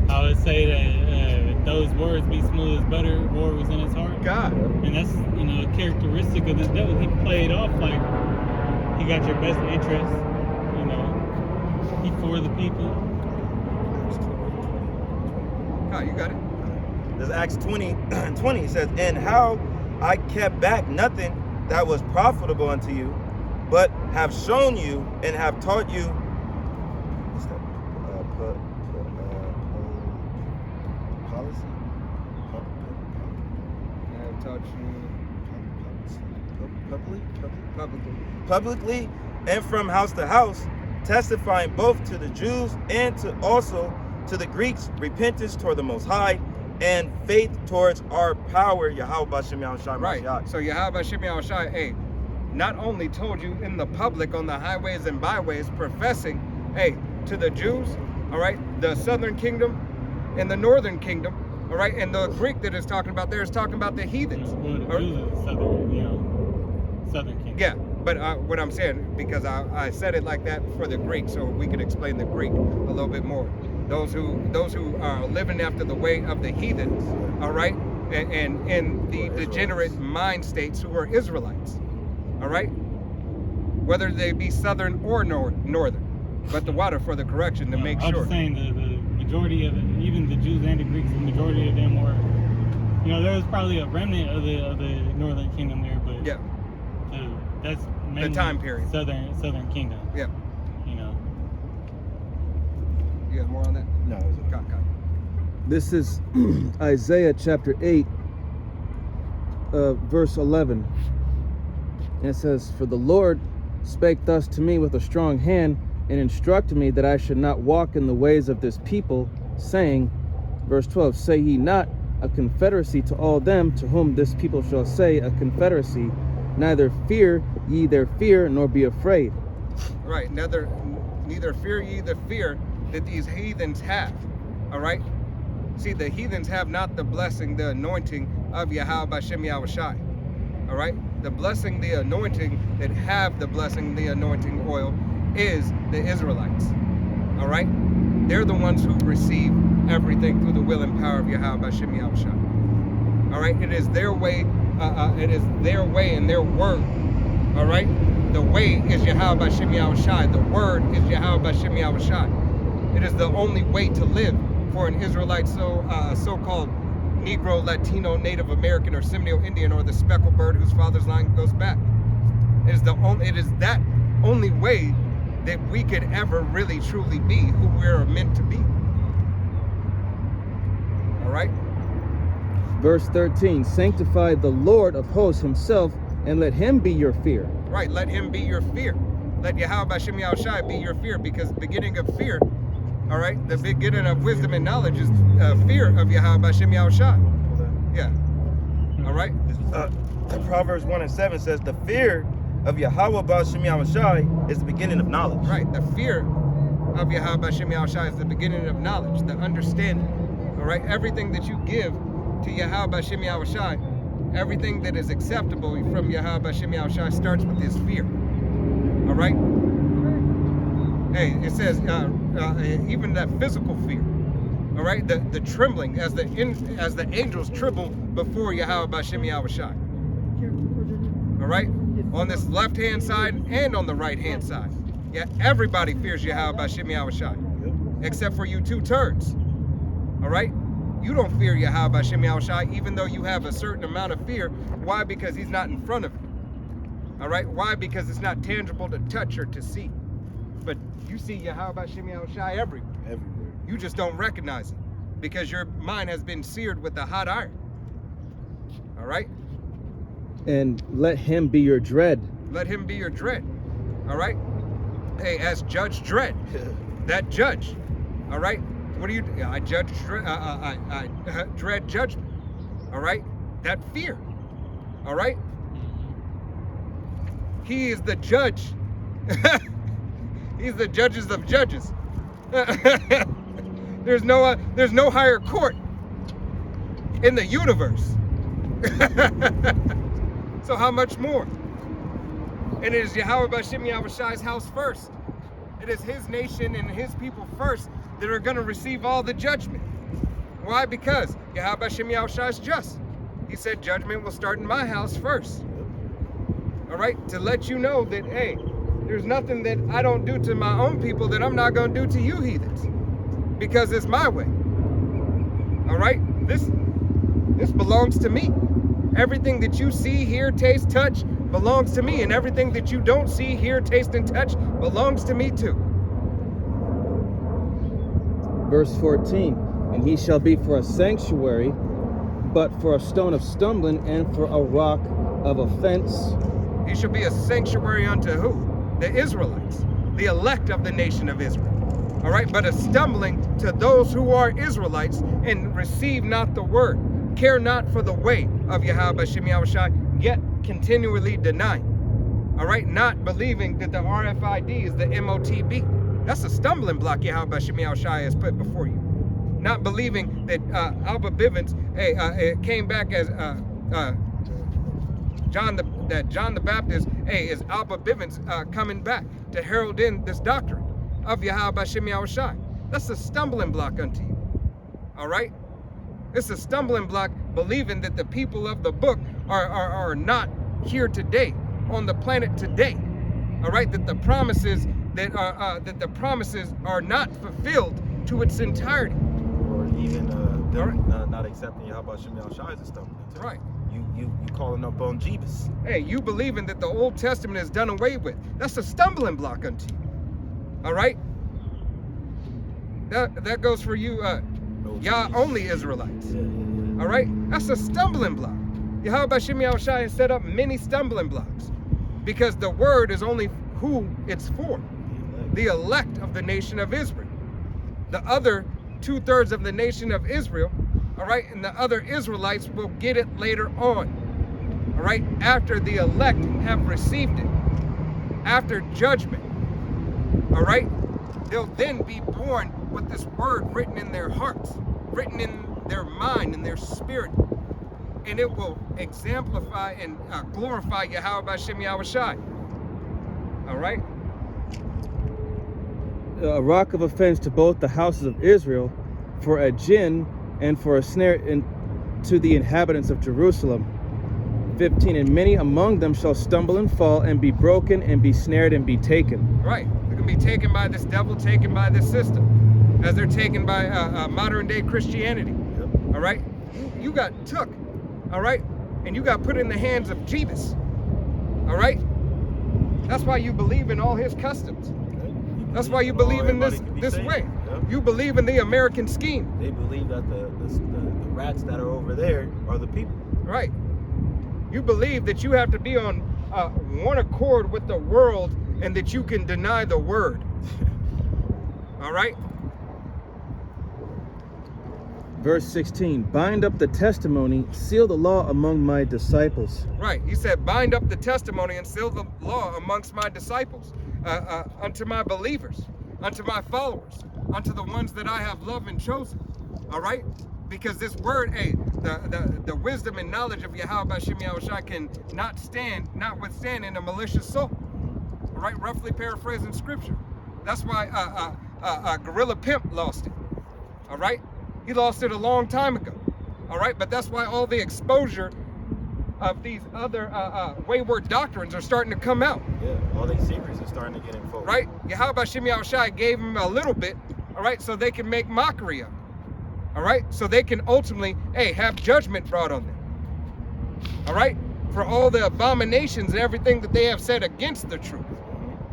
I would say that those words be smooth as butter, war was in his heart. God. And that's, a characteristic of this devil. He played off like he got your best interest, he for the people. Oh, you got it. There's Acts 20 says, and how I kept back nothing that was profitable unto you, but have shown you and have taught you. What's that? Policy? I have taught you Publicly and from house to house, testifying both to the Jews and also to the Greeks repentance toward the Most High and faith towards our power, Yahweh Bashem Yahushua Right. Mashiach. So Yahweh Shem Yahushai, hey, not only told you in the public on the highways and byways professing, hey, to the Jews, all right, the southern kingdom and the northern kingdom, all right, and the Greek that is talking about there is talking about the heathens. Well, the Or- Jews are southern, southern kingdom. Yeah, but what I'm saying, because I said it like that for the Greek, so we could explain the Greek a little bit more. Those who are living after the way of the heathens, all right, and the degenerate mind states who are Israelites, all right, whether they be southern or northern, but the water for the correction to make I'm sure. just saying the majority of it, even the Jews and the Greeks, the majority of them were, there was probably a remnant of the northern kingdom there, but Yeah, that's mainly time period. southern kingdom. yeah. You know, You got more on that? No, it was Got. This is Isaiah chapter 8, verse 11. And it says, "For the Lord spake thus to me with a strong hand, and instructed me that I should not walk in the ways of this people, saying," verse 12, "Say ye not a confederacy to all them to whom this people shall say a confederacy, neither fear ye their fear, nor be afraid." Right. Neither fear ye the fear that these heathens have. All right. See, the heathens have not the blessing, the anointing of Yahweh Bashem Yahushai. All right. The blessing, the anointing that have the blessing, the anointing oil is the Israelites. All right. They're the ones who receive everything through the will and power of Yahweh Bashem Yahushai. All right. It is their way. It is their way and their word. All right. The way is Yahweh Bashem Yahushai. The word is Yahweh Bashem Yahushai. It is the only way to live for an Israelite, so-called Negro, Latino, Native American, or Seminole Indian, or the speckled bird whose father's line goes back. It is that only way that we could ever really truly be who we're meant to be. All right. Verse 13, "Sanctify the Lord of hosts himself, and let him be your fear." Right, let him be your fear. Let Yahweh Bashem Yahushai be your fear, because the beginning of fear, all right, the beginning of wisdom and knowledge is fear of Yahweh Bashem Yahushai. Yeah. All right. Proverbs 1:7 says, "The fear of Yahweh Bashem Yahushai is the beginning of knowledge." Right. The fear of Yahweh Bashem Yahushai is the beginning of knowledge, the understanding. All right. Everything that you give to Yahweh Bashem Yahushai, everything that is acceptable from Yahweh Bashem Yahushai starts with this fear. All right. Hey, it says even that physical fear. All right. The trembling as the angels tremble before Yahweh Bashem Yahushai. All right. On this left hand side and on the right hand side. Yeah. Everybody fears Yahweh Bashem Yahushai, except for you two turds. All right. You don't fear Yahweh Bashem Yahushai, even though you have a certain amount of fear. Why? Because he's not in front of you. All right. Why? Because it's not tangible to touch or to see. But you see Yahweh Bashem Yahushai everywhere. Everywhere. You just don't recognize it because your mind has been seared with a hot iron. All right. "And let him be your dread." Let him be your dread. All right. Hey, as Judge Dredd, that judge. All right. What do you do? I judge, I dread judgment. All right. That fear. All right. He is the judge. He's the judges of judges. There's no higher court in the universe. So how much more? And it is Yahweh Bashem Yahushai's house first. It is his nation and his people first that are going to receive all the judgment. Why? Because Yahweh Bashem Yahushai is just. He said judgment will start in my house first. All right? To let you know that, hey, there's nothing that I don't do to my own people that I'm not going to do to you heathens. Because it's my way. All right? This belongs to me. Everything that you see, hear, taste, touch belongs to me. And everything that you don't see, hear, taste, and touch belongs to me too. Verse 14, "And he shall be for a sanctuary, but for a stone of stumbling, and for a rock of offense." He shall be a sanctuary unto who? The Israelites, the elect of the nation of Israel. all right, but a stumbling to those who are Israelites and receive not the word, care not for the way of Yahweh Shem Yahushai, yet continually denying, all right, not believing that the RFID is the MOTB. That's a stumbling block Yahweh Shem Yahushai has put before you. Not believing that Alba Bivens, it came back as John the Baptist, is Alba Bivens coming back to herald in this doctrine of Yahweh Shem Yahushai. That's a stumbling block unto you. All right? It's a stumbling block believing that the people of the book are not here today, on the planet today. All right? That the promises are not fulfilled to its entirety. Or even them not accepting Yahweh Shem Yahushai as a stumbling. Right. You calling up on Jeebus. Hey, you believing that the Old Testament is done away with. That's a stumbling block unto you. All right? That goes for you, Yah only Israelites. Yeah. All right? That's a stumbling block. Yahweh Shem Yahushai has set up many stumbling blocks because the word is only who it's for. The elect of the nation of Israel. The other 2/3 of the nation of Israel, all right, and the other Israelites will get it later on, all right, after the elect have received it, after judgment, all right, they'll then be born with this word written in their hearts, written in their mind, in their spirit, and it will exemplify and glorify Yahweh Shem Yahushai, all right? A rock of offense to both the houses of Israel, for a gin and for a snare to the inhabitants of Jerusalem. 15, and many among them shall stumble and fall and be broken and be snared and be taken. Right, they're gonna be taken by this devil, taken by this system, as they're taken by modern day Christianity. Yep. All right, you got took, all right, and you got put in the hands of Jeebus. All right, that's why you believe in all his customs. That's why you believe in this way. Yep. You believe in the American scheme. They believe that the rats that are over there are the people. Right. You believe that you have to be on one accord with the world and that you can deny the word. All right? Verse 16, bind up the testimony, seal the law among my disciples. Right. He said, bind up the testimony and seal the law amongst my disciples, unto my believers, unto my followers, unto the ones that I have loved and chosen. All right? Because this word, the wisdom and knowledge of Yahweh Shem Yahushai can not withstand in a malicious soul. All right? Roughly paraphrasing scripture. That's why Gorilla Pimp lost it. All right? He lost it a long time ago. All right? But that's why all the exposure of these other wayward doctrines are starting to come out. Yeah, all these secrets are starting to get in focus. Right? Yahweh Shem Yahushai gave him a little bit, all right, so they can make mockery of it. All right? So they can ultimately, have judgment brought on them. All right? For all the abominations and everything that they have said against the truth,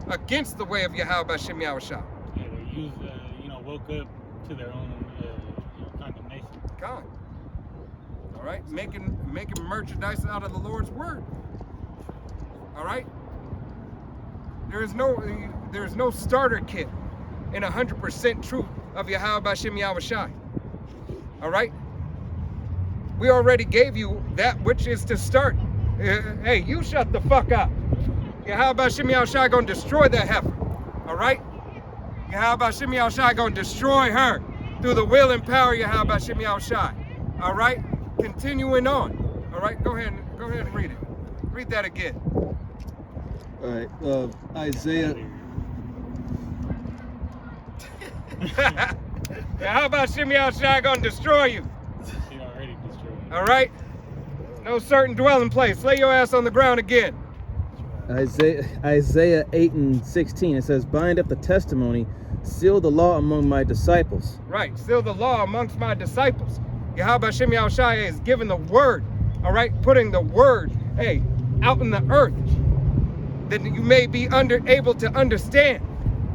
against the way of Yahweh Shem Yahushai. Yeah, they used, woke up to their own condemnation. God. All right? Making merchandise out of the Lord's word. All right? There's no starter kit in 100% truth of Yahweh Shem Yahushai. All right? We already gave you that which is to start. Hey, you shut the fuck up. Yahweh Shem Yahushai gonna destroy that heifer. All right? Yahweh Shem Yahushai gonna destroy her through the will and power of Yahweh Shem Yahushai. All right? Continuing on. All right? Go ahead and read it. Read that again. All right, Isaiah. Yahweh Shem Yahushai gonna destroy you. He already destroyed. All right? No certain dwelling place. Lay your ass on the ground again. Isaiah 8 and 16, it says, bind up the testimony, seal the law among my disciples. Right, seal the law amongst my disciples. Yahweh Shem Yahushai is giving the word, all right, putting the word, out in the earth, that you may be able to understand,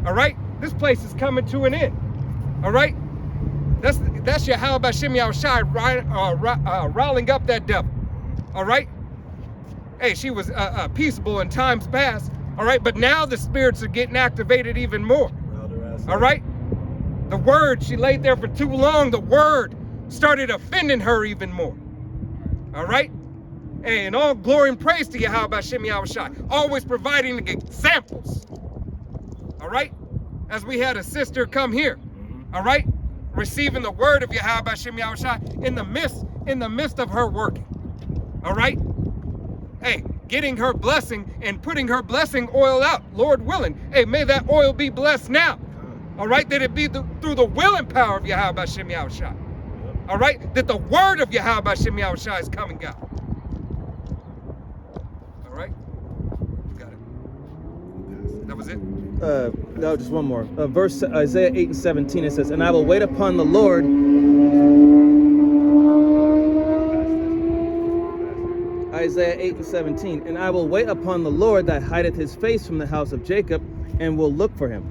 all right? This place is coming to an end, all right? That's Yahweh Shem Yahushai riling up that devil, all right? Hey, she was peaceable in times past, all right? But now the spirits are getting activated even more, all right? The word, she laid there for too long. The word started offending her even more. All right? And all glory and praise to Yahweh Hashem Yahushai, always providing examples. All right? As we had a sister come here, all right? Receiving the word of Yahweh Hashem Yahushai in the midst of her working. All right? Hey, getting her blessing and putting her blessing oil out, Lord willing. Hey, may that oil be blessed now. All right? That it be through the will and power of Yahweh Hashem Yahushai. All right? That the word of Yahweh Hashem Yahushai is coming out. All right? You got it. That was it? No, just one more. Verse Isaiah 8 and 17, it says, and I will wait upon the Lord. Isaiah 8 and 17, and I will wait upon the Lord that hideth his face from the house of Jacob, and will look for him.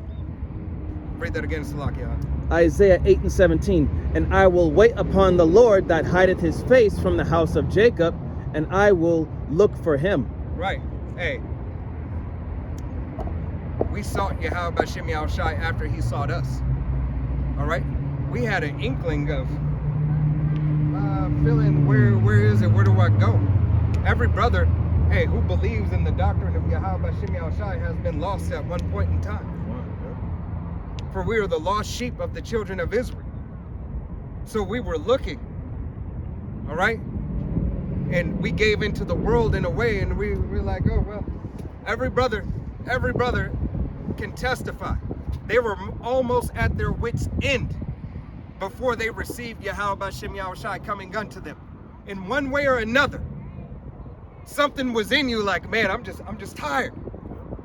Read that again, Salakia. Isaiah 8 and 17, and I will wait upon the Lord that hideth his face from the house of Jacob, and I will look for him. Right. Hey. We sought Yahweh Hashem Yahushai after he sought us. All right? We had an inkling of feeling, where is it? Where do I go? Every brother, hey, who believes in the doctrine of Yahweh Hashem Yahushai has been lost at one point in time. For we are the lost sheep of the children of Israel. So we were looking. All right? And we gave into the world in a way, and we were like, oh, well, every brother can testify. They were almost at their wits' end before they received Yahweh Hashem Yahushai coming unto them. In one way or another, something was in you like, man, I'm just tired.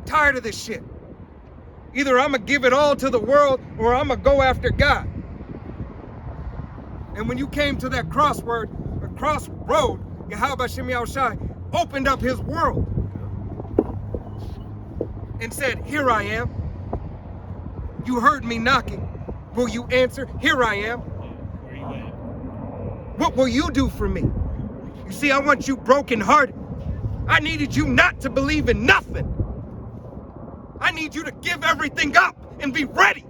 Tired of this shit. Either I'm gonna give it all to the world or I'm gonna go after God. And when you came to that crossroad, Yahweh Hashem Yahushai opened up his world and said, here I am. You heard me knocking. Will you answer? Here I am. Where you at? What will you do for me? You see, I want you brokenhearted. I needed you not to believe in nothing. I need you to give everything up and be ready.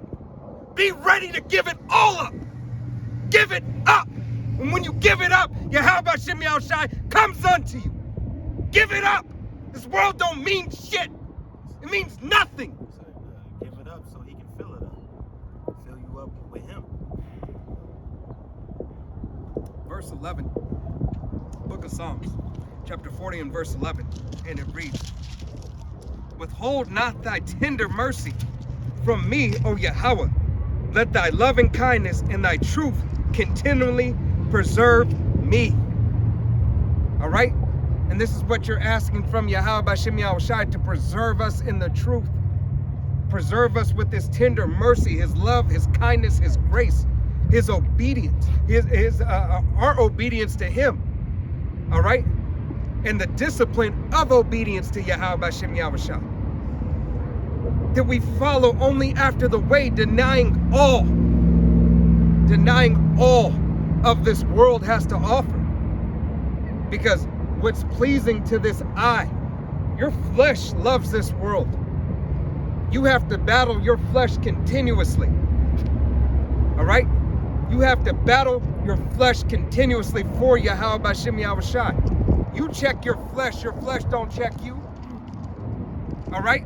Be ready to give it all up. Give it up. And when you give it up, Yahweh Hashem Yahushai comes unto you. Give it up. This world don't mean shit. It means nothing. Give it up so he can fill it up. Fill you up with him. Verse 11, book of Psalms, chapter 40 and verse 11, and it reads, withhold not thy tender mercy from me, O Yahweh. Let thy loving kindness and thy truth continually preserve me. All right? And this is what you're asking from Yahweh Hashem Yahushai, to preserve us in the truth. Preserve us with his tender mercy, his love, his kindness, his grace, his obedience, our obedience to him. All right? And the discipline of obedience to Yahweh Hashem Yahushai. That we follow only after the way, denying all of this world has to offer. Because what's pleasing to this eye, your flesh loves this world. You have to battle your flesh continuously. All right? You have to battle your flesh continuously for Yahweh Hashem Yahushai. You check your flesh don't check you. All right?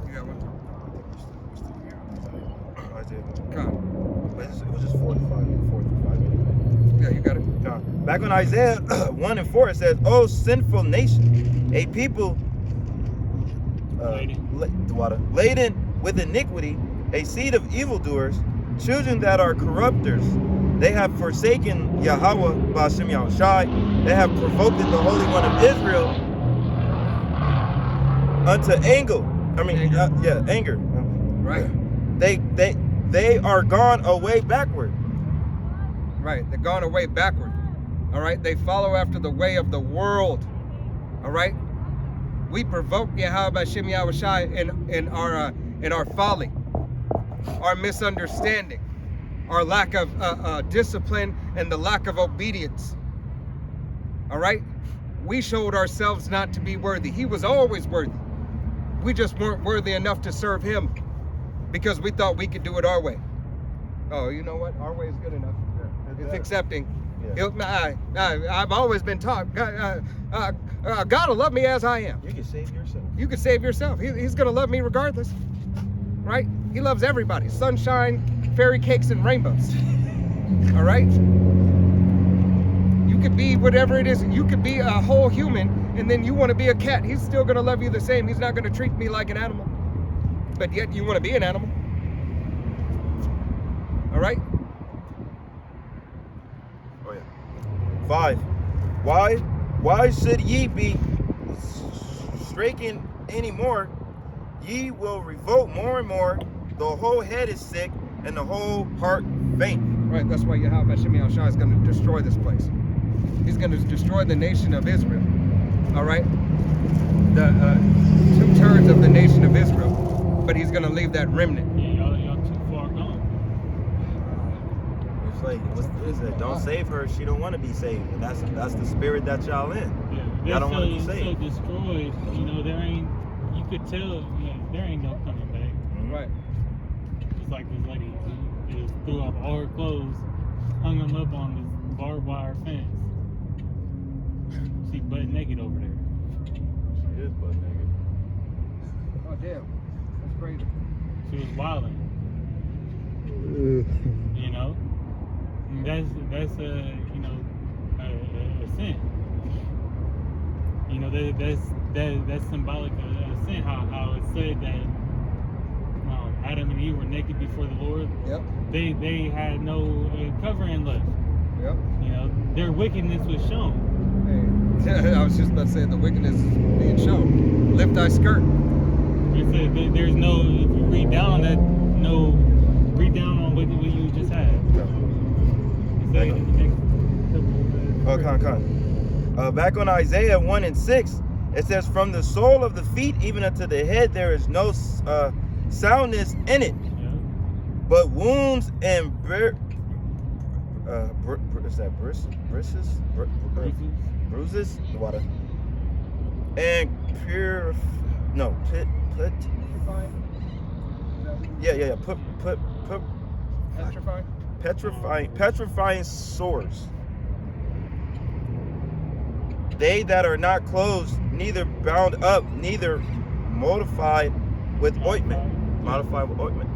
You got one? It was just 45 anyway. Yeah, you got it. Back on Isaiah 1 and 4, it says, "O sinful nation, a people laden with iniquity, a seed of evildoers, children that are corrupters. They have forsaken Yahweh Ba'ashem Yahushai. They have provoked the Holy One of Israel unto anger." Anger. Right. They are gone away backward. Right, they're gone away backward. All right, they follow after the way of the world. All right, we provoke Yahweh Hashem Yahushai in our folly, our misunderstanding, our lack of discipline, and the lack of obedience. All right, we showed ourselves not to be worthy. He was always worthy. We just weren't worthy enough to serve him because we thought we could do it our way. Oh, you know what? Our way is good enough. It's accepting. Yeah. I've always been taught, God will love me as I am. You can save yourself. You can save yourself. He's going to love me regardless, right? He loves everybody. Sunshine, fairy cakes, and rainbows. All right? You could be whatever it is. You could be a whole human, and then you want to be a cat. He's still going to love you the same. He's not going to treat me like an animal. But yet you want to be an animal. All right? Oh yeah. 5. Why should ye be stricken anymore? Ye will revolt more and more. The whole head is sick, and the whole heart faint. Right, that's why Yahweh Shem Yahushua is going to destroy this place. He's going to destroy the nation of Israel. All right? The 2/3 of the nation of Israel. But he's going to leave that remnant. Yeah, y'all too far gone. It's like, what is it? Don't save her. She don't want to be saved. And that's the spirit that y'all in. Yeah, Y'all don't want to be so saved. destroyed. You know, there ain't. You could tell. Yeah, there ain't no coming back. Right. Just like this lady just threw off all her clothes, hung them up on this barbed wire fence. She butt naked over there. She is butt naked. Oh, damn. That's crazy. She was wilding. You know, and that's a sin. You know, that's symbolic of a sin. How it said that Adam and Eve were naked before the Lord. Yep. They had no covering left. Yep. You know, their wickedness was shown. Hey. I was just about to say the wickedness is being shown. Lift thy skirt. It said there's no, if you read down on that, read down on what you just had. It said in the next couple of Back on Isaiah 1:6, it says, "From the sole of the feet even unto the head there is no soundness in it, Yeah. but wounds and bruises, the water, and petrifying sores. They that are not closed, neither bound up, neither modified with ointment. Modified with ointment.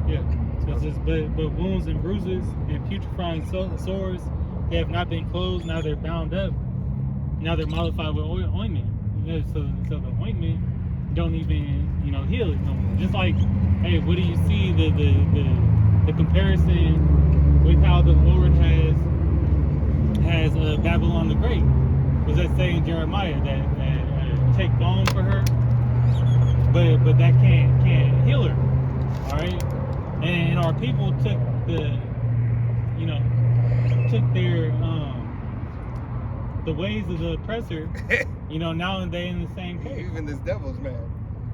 Yeah. So it says, but wounds and bruises and putrefying sores, they have not been closed, now they're bound up, now they're modified with ointment. Yeah, so the ointment don't even, heal it no more. Just like, hey, what do you see the comparison with how the Lord has Babylon the Great? Was that saying Jeremiah that take balm for her, but that can't heal her. All right, and our people took their the ways of the oppressor. Now they in the same case. Even this devil's man.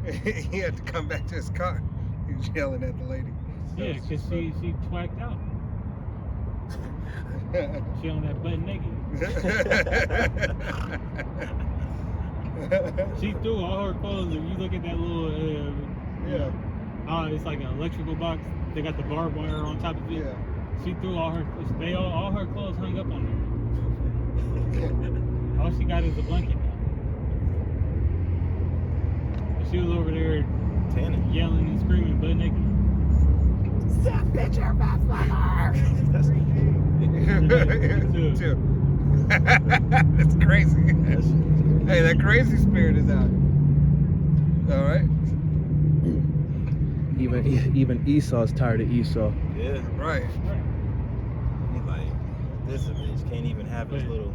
He had to come back to his car. He was yelling at the lady. Yeah, because she twacked out. She on that butt naked. She threw all her clothes. If you look at that little, it's like an electrical box. They got the barbed wire on top of it. Yeah. She threw all her clothes hung up on her. All she got is a blanket now. She was over there Tanning. yelling and screaming, butt naked. Stop, bitch, you're my father. Too. That's crazy. Hey, that crazy spirit is out. All right. Even Esau's tired of Esau. Yeah. Right. He's like, this bitch can't even have his little.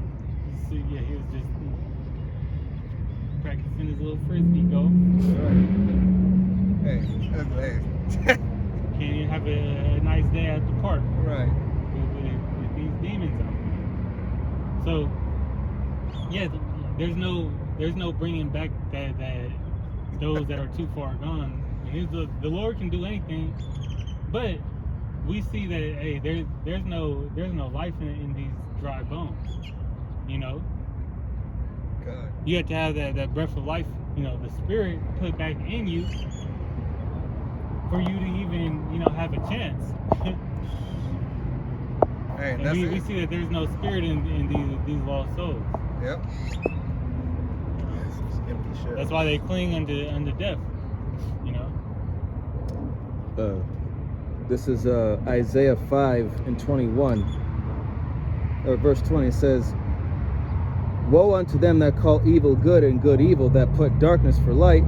So, yeah, he was just practicing his little frisbee go. Right. Hey. Can't even have a nice day at the park. Right. With these demons out there. So, yeah, there's no bringing back that those that are too far gone. And the Lord can do anything, but we see that there's no life in these dry bones. God. You have to have that breath of life, the spirit put back in you for you to even, have a chance. Hey, And that's we it. see that there's no spirit in these lost souls. Yep. It's empty shell. That's why they cling unto death. This is Isaiah 5:21. Verse 20 says, "Woe unto them that call evil good and good evil, that put darkness for light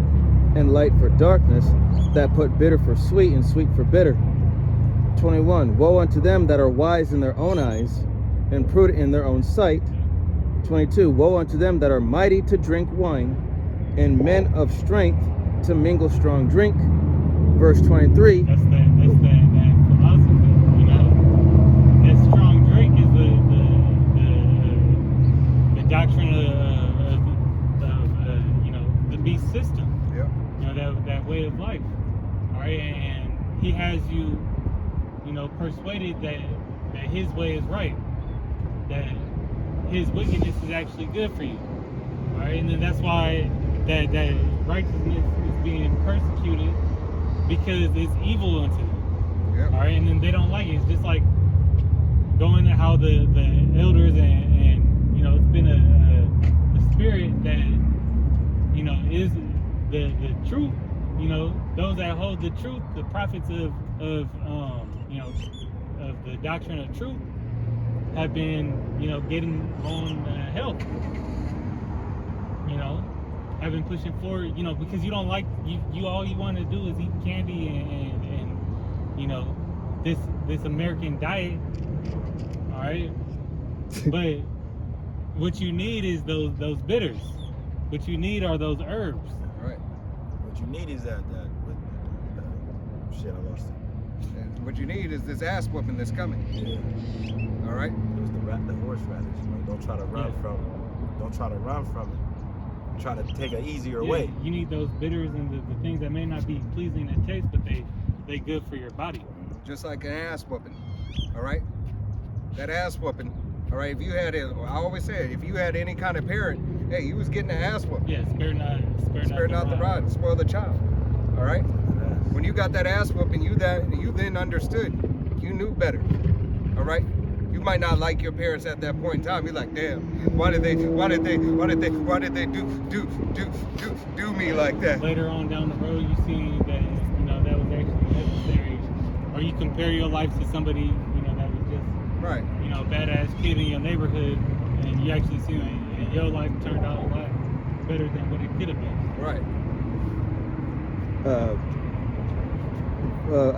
and light for darkness, that put bitter for sweet and sweet for bitter." 21. Woe unto them that are wise in their own eyes and prudent in their own sight. 22. Woe unto them that are mighty to drink wine and men of strength to mingle strong drink. Verse 23. That's that philosophy. That strong drink is the doctrine of the beast system. Yep. That way of life. All right, and he has you, persuaded that his way is right, that his wickedness is actually good for you. All right, and then that's why that righteousness is being persecuted, because it's evil unto them. Yep. All right, and then they don't like it. It's just like going to how the elders and it's been a spirit that is the truth. Those that hold the truth, the prophets of the doctrine of truth, have been getting on health. Have been pushing forward. Because you don't like you all you want to do is eat candy and this American diet. All right, but what you need is those bitters. What you need are those herbs. Right. What you need is that shit, I lost it. And what you need is this ass whooping that's coming. Yeah. All right. It was the horseradish. Don't try to run Yeah. from it. Don't try to run from it. Try to take an easier Yeah, way. You need those bitters and the things that may not be pleasing to taste, but they good for your body. Just like an ass whooping. All right. That ass whooping. All right. If you had it, I always say it. If you had any kind of parent, hey, you was getting an ass whooping. Yeah, spare not the rod, spoil the child. All right. When you got that ass whooping, you then understood. You knew better. All right. You might not like your parents at that point in time. You're like, damn, why did they do me like that? Later on down the road, you see that that was actually necessary, or you compare your life to somebody that was just Right. a badass kid in your neighborhood, and you actually see that your life turned out a lot better than what it could have been. Right.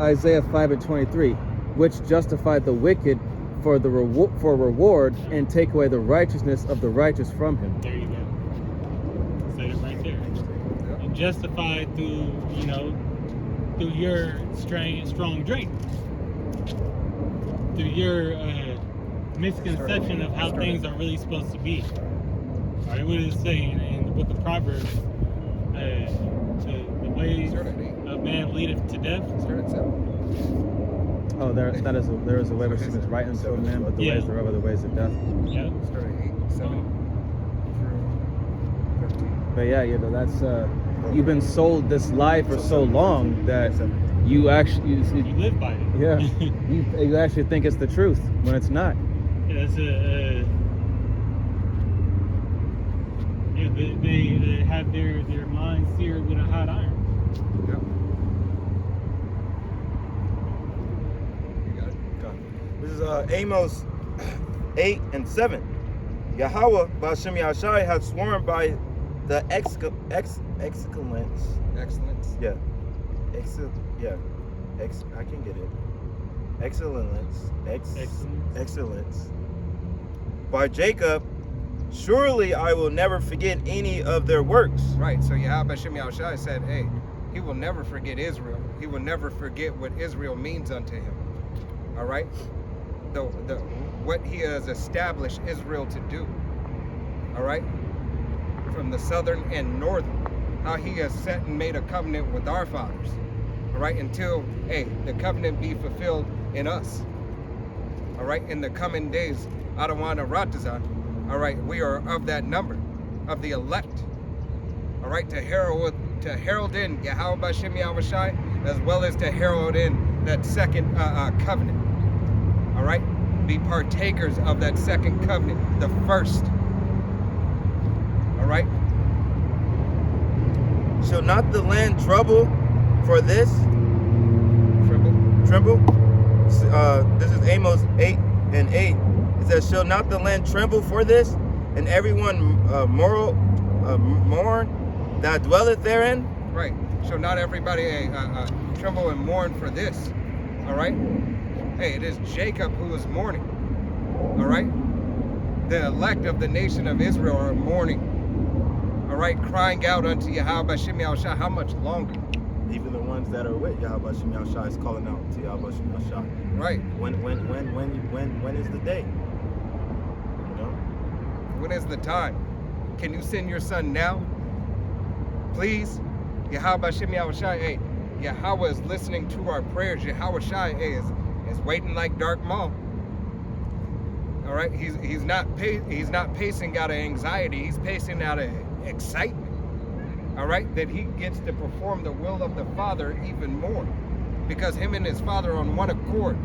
Isaiah 5:23, which justified the wicked for reward and take away the righteousness of the righteous from him. There you go. Said it right there. Yep. And justified through through your strong drink, through your misconception of how things are really supposed to be. All right, what does it say in the book of Proverbs? The ways Start at 8. of man leadeth to death. Start at 7. Oh, there is a way which seems right unto a man, but the Yeah. ways thereof are the ways of death. Yeah. Start at 8, 7 through 13. But yeah, that's you've been sold this lie for so long that you actually You live by it. yeah you actually think it's the truth when it's not. Yeah, that's they have their minds seared with a hot iron. Yep. You got it. This is Amos 8:7. Yahweh Ba'Shem Yahshai hath sworn by the excellence. Excellence. Yeah. I can get it. Excellence. Excellence. By Jacob, surely I will never forget any of their works. Right. So Yahweh Shem Yahushai said, hey, he will never forget Israel. He will never forget what Israel means unto him. All right? What he has established Israel to do. All right? From the southern and northern. How he has set and made a covenant with our fathers. All right? Until, hey, the covenant be fulfilled in us. All right? In the coming days, Adawan Ratazan. All right? We are of that number. of the elect. All right, to herald in Yahweh B'Shem Yahushai, as well as to herald in that second covenant. All right, be partakers of that second covenant, the first. All right. Shall not the land trouble for this? Tremble. This is Amos 8:8. It says, "Shall not the land tremble for this, and everyone mourn that dwelleth therein?" Right. Shall not everybody tremble and mourn for this? All right. Hey, it is Jacob who is mourning. All right. The elect of the nation of Israel are mourning. All right, crying out unto Yahweh B'Shem Yahushai. How much longer? Even the ones that are with Yahweh B'Shem Yahushai is calling out to Yahweh B'Shem Yahushai. Right. When is the day? You know? When is the time? Can you send your son now? Please? Yahweh B'Shem Yahushai. Hey, Yahweh is listening to our prayers. Yahweh Shai is waiting like Dark Maul. All right, he's not pacing out of anxiety. He's pacing out of excitement. All right, that he gets to perform the will of the Father even more, because him and his Father are on one accord.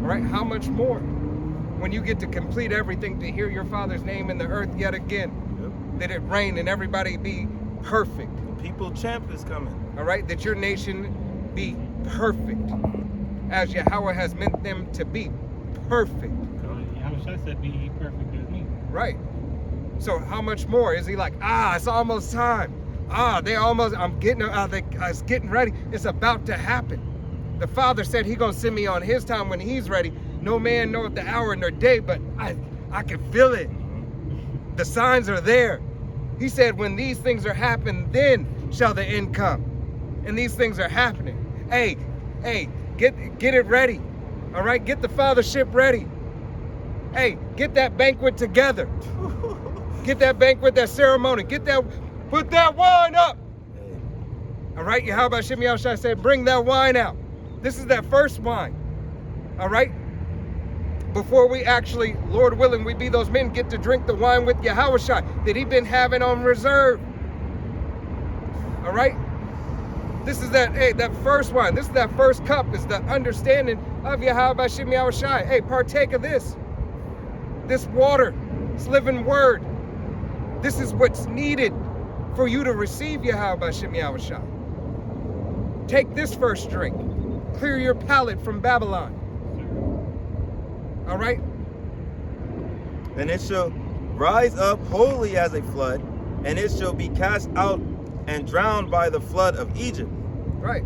All right, how much more when you get to complete everything to hear your Father's name in the earth yet again? Yep. That it rain and everybody be perfect. The people champ is coming. All right, that your nation be perfect, as Yahweh has meant them to be perfect. Yahushua said, "Be ye perfect as me." Right. So how much more is he like? It's almost time. It's getting ready. It's about to happen. The Father said He gonna send me on His time when He's ready. No man knoweth the hour nor day, but I can feel it. The signs are there. He said, when these things are happening, then shall the end come. And these things are happening. Hey, get it ready. All right, get the fathership ready. Hey, get that banquet together. Get that banquet, that ceremony. Put that wine up. All right, Yahweh B'Shem Yahushai said, bring that wine out. This is that first wine. All right? Before we actually, Lord willing, we be those men, get to drink the wine with Yahushua that He been having on reserve. All right? This is that first wine. This is that first cup. It's the understanding of Yahweh B'Shem Yahushai. Hey, partake of this. This water, this living word. This is what's needed for you to receive Yahweh B'Shem Yahushai. Take this first drink. Clear your palate from Babylon. All right? And it shall rise up wholly as a flood, and it shall be cast out and drowned by the flood of Egypt. Right.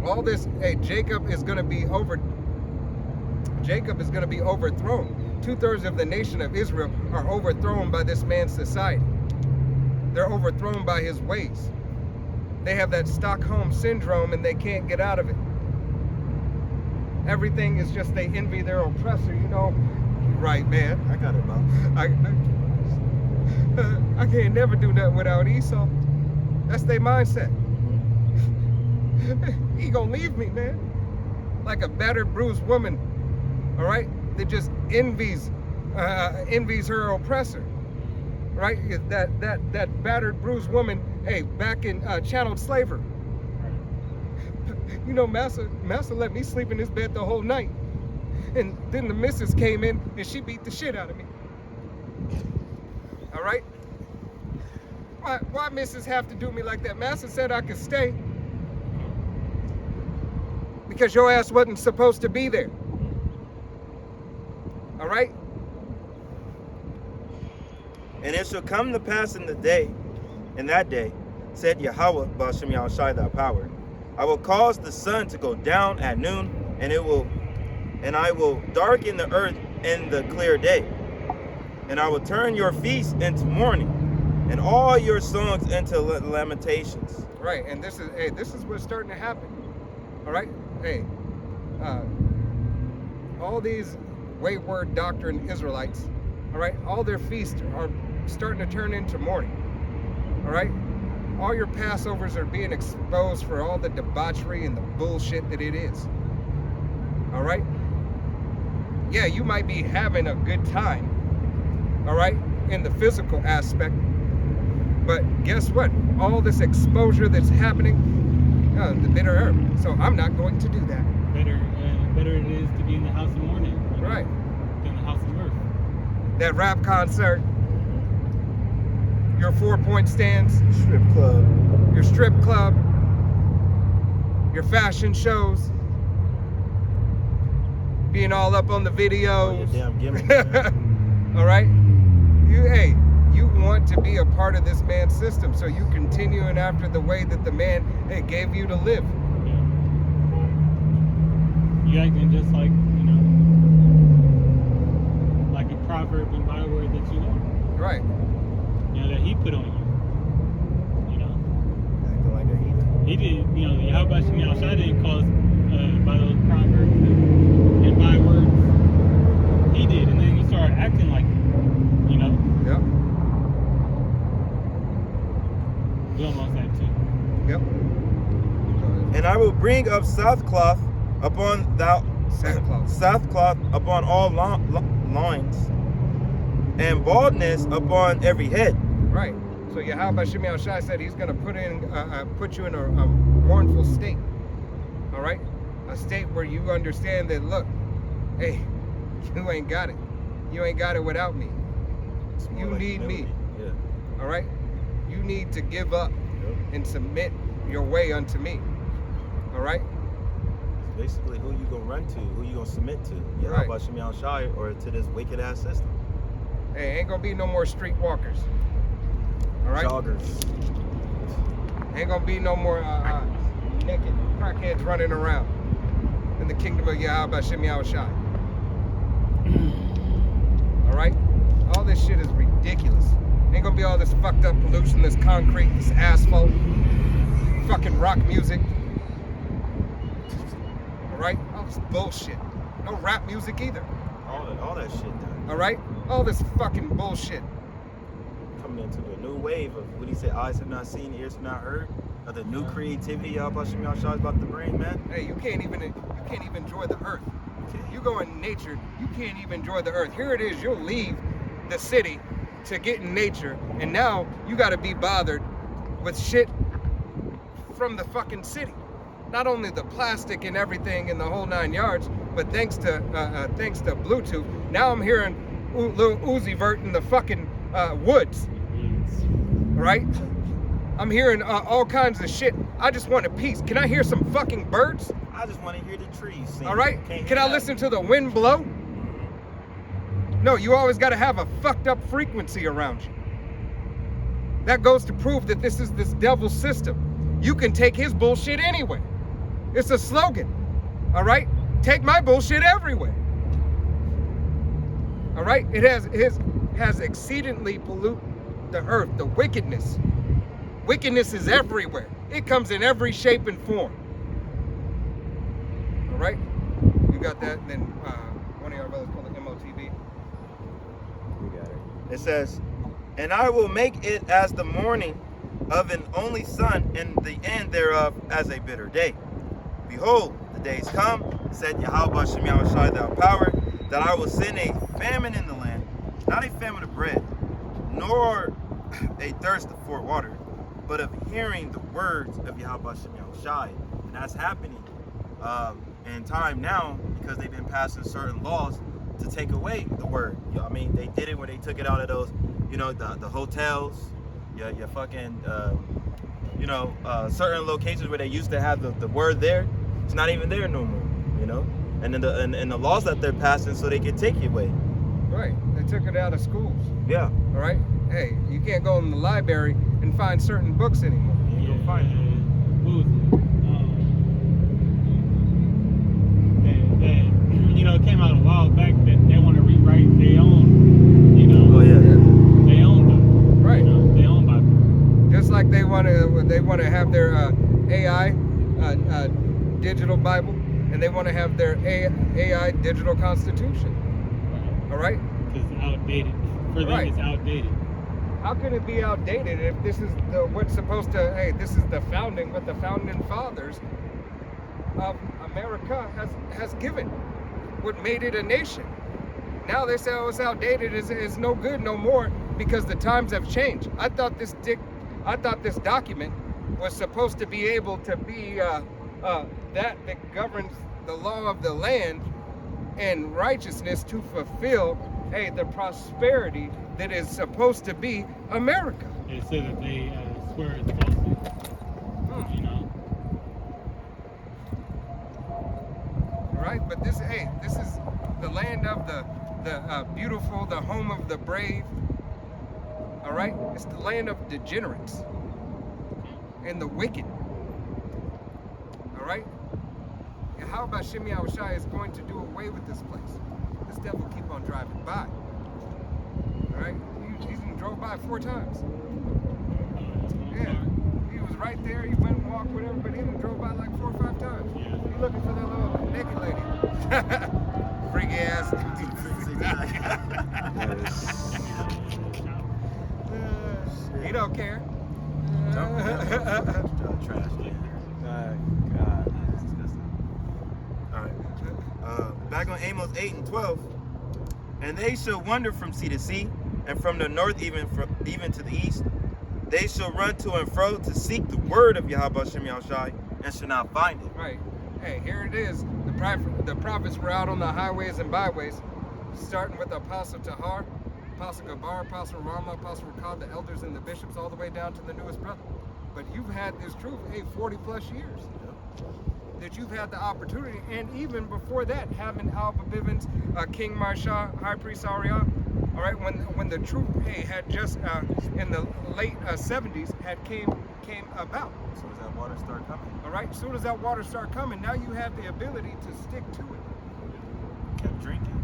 All this, Jacob is going to be overthrown. 2/3 of the nation of Israel are overthrown by this man's society. They're overthrown by his ways. They have that Stockholm syndrome and they can't get out of it. Everything is just they envy their oppressor, you know. Right, man. I got it, Bob. I can't never do nothing without Esau. That's their mindset. He gonna leave me, man. Like a battered, bruised woman, all right? That just envies her oppressor, right? That battered, bruised woman, back in chattel slavery. You know, Massa let me sleep in his bed the whole night. And then the missus came in and she beat the shit out of me. All right? Why missus have to do me like that? Massa said I could stay. Because your ass wasn't supposed to be there. All right? And it shall come to pass in that day, said Yahweh, B'Shem Yahushai thy power, I will cause the sun to go down at noon, and I will darken the earth in the clear day. And I will turn your feasts into mourning, and all your songs into lamentations. Right, and this is what's starting to happen. All right? All these wayward doctrine Israelites, all right, all their feasts are starting to turn into mourning. All right? All your Passovers are being exposed for all the debauchery and the bullshit that it is. All right? Yeah, you might be having a good time. All right? in the physical aspect. But guess what? All this exposure that's happening, the bitter herb. So I'm not going to do that. Better it is to be in the house of mourning, you know, Right. than the house of mirth. That rap concert, your 4-point stands, Strip club. your strip club, your fashion shows, being all up on the Oh, your videos. damn gimmick. All right, you want to be a part of this man's system, so you continuing after the way that the man gave you to live. Yeah. You acting just like, you know, like a proverb and byword that you are, Right. you know, that he put on you. You know, Acting like a heathen. he did, you know, Yahweh Shem Yahushua didn't call us by those proverbs and bywords. He did, and then you start acting like it, you know. Yep. We almost had to. Yep. And I will bring up sackcloth upon sackcloth upon all loins, and baldness upon every head. Right. So Yahweh Shem Yahushua said he's going to put you in a mournful state. All right, a state where you understand that, look, hey, you ain't got it. You ain't got it without me. It's more You like need me. humility. Yeah. All right, you need to give up Yep. and submit your way unto me. All right. It's basically who you gonna run to, who you gonna submit to. Yeah, Right. about Shem Yahushua or to this wicked ass system. Hey, ain't gonna be no more street walkers. All right. Joggers. Ain't gonna be no more naked crackheads running around in the kingdom of Yahweh Shem Yahushua. All right? All this shit is ridiculous. Ain't gonna be all this fucked up pollution, this concrete, this asphalt, fucking rock music. All right? All this bullshit. No rap music either. All that shit done. All right? All this fucking bullshit. Coming into a new wave of what he said, eyes have not seen, ears have not heard, of the new creativity Yahweh Shem Yahushua is about to bring, man. Hey, you can't even enjoy the earth. You go in nature, you can't even enjoy the earth. Here it is, you'll leave the city to get in nature, and now you gotta be bothered with shit from the fucking city. Not only the plastic and everything in the whole 9 yards, but thanks to Bluetooth, now I'm hearing Lil Uzi Vert in the fucking woods, right? I'm hearing all kinds of shit. I just want a piece. Can I hear some fucking birds? I just want to hear the trees sing. All right? Can't Can hear I that. listen to the wind blow? No, you always got to have a fucked up frequency around you. That goes to prove that this is this devil's system. You can take his bullshit anywhere. It's a slogan. All right? Take my bullshit everywhere. All right? It has exceedingly pollute the earth, the wickedness. Wickedness is everywhere. It comes in every shape and form. All right? You got that? And then one of your brothers called it MOTV. You got it. It says, and I will make it as the morning of an only son, and the end thereof as a bitter day. Behold, the days come, said Yahweh Shem Yahushua thou power, that I will send a famine in the land, not a famine of bread, nor a thirst for water, but of hearing the words of Yahweh Shem Yahushua. And that's happening in time now, because they've been passing certain laws to take away the word. You know, I mean, they did it when they took it out of those, you know, the hotels, your fucking, certain locations where they used to have the word there. It's not even there no more, you know. And then the laws that they're passing so they can take it away. Right. They took it out of schools. Yeah. All right? Hey, you can't go in the library and find certain books anymore. You can find it. What was it? You know, it came out a while back that they want to rewrite their own, you know. Oh yeah. They own Bible. Right. You know, they own Bible. Just like they want to have their AI digital Bible, and they want to have their AI digital Constitution. All right? Because it's outdated. For them, Right. it's outdated. How can it be outdated if this is what's supposed to? Hey, this is the founding, what the founding fathers of America has given, what made it a nation. Now they say, oh, it's outdated, it's no good no more. because the times have changed. I thought this document was supposed to be able to be that governs the law of the land and righteousness to fulfill, hey, the prosperity that is supposed to be America. They said that they swear it's falsely. You know. Right, but this is the land of the beautiful, the home of the brave. All right, it's the land of degenerates and the wicked. All right, and how about Shimei Awashai is going to do away with this place? This devil keep on driving by. All right, he's drove by 4 times. Yeah, he was right there. He went and walked with him, but he drove by like 4 or 5 times. Yeah. He looking for that little naked lady. Freaky ass. He don't care. Trash can. God. That's disgusting. All right. Back on Amos 8 and 12. And they shall wander from sea to sea, and from the north even to the east. They shall run to and fro to seek the word of Yahweh Shimei Awashai, and shall not find it. Right. Hey, here it is. The prophets were out on the highways and byways, starting with Apostle Tahar, Apostle Gabar, Apostle Ramah, Apostle Rakab, the elders and the bishops, all the way down to the newest brother. But you've had this truth, 40 plus years that you've had the opportunity, and even before that, having Alba Bivens, King Marsha, High Priest Ariah, all right, when the truth, had just in the late 70s had came about. As soon as that water start coming. All right, as soon as that water start coming, now you have the ability to stick to it. Kept drinking.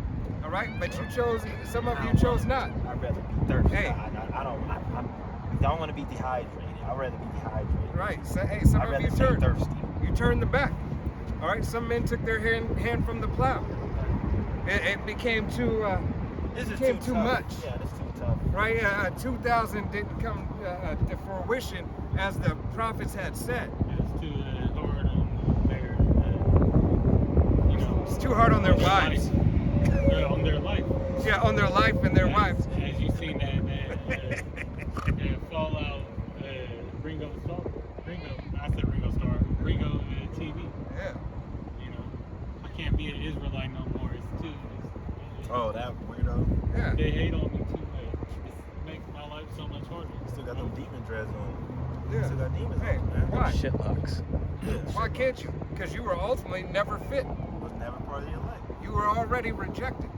All right, but you chose. Some of you chose not. I'd rather be thirsty. Hey. I don't want to be dehydrated. I'd rather be dehydrated. Right. So, some I'd of rather you stay turned. thirsty. You turned the back. All right. Some men took their hand from the plow. It became too. This is became too tough. much. Yeah, this is too tough. Right. 2000 didn't come to fruition as the prophets had said. It's too hard on their, It's too hard on their wives. On their life. Yeah, on their life and their wives. As you seen that Fallout, Ringo Starr, Ringo TV. Yeah. You know, I can't be an Israelite no more. It's too. Oh, that weirdo. Yeah. They hate on me too much. It makes my life so much harder. Still got them demon dreads on. Yeah. Still got demons Hey, on, man. why? Shitlocks. Why can't you? Because you were ultimately never fit. Was never part of your life. You were already rejected.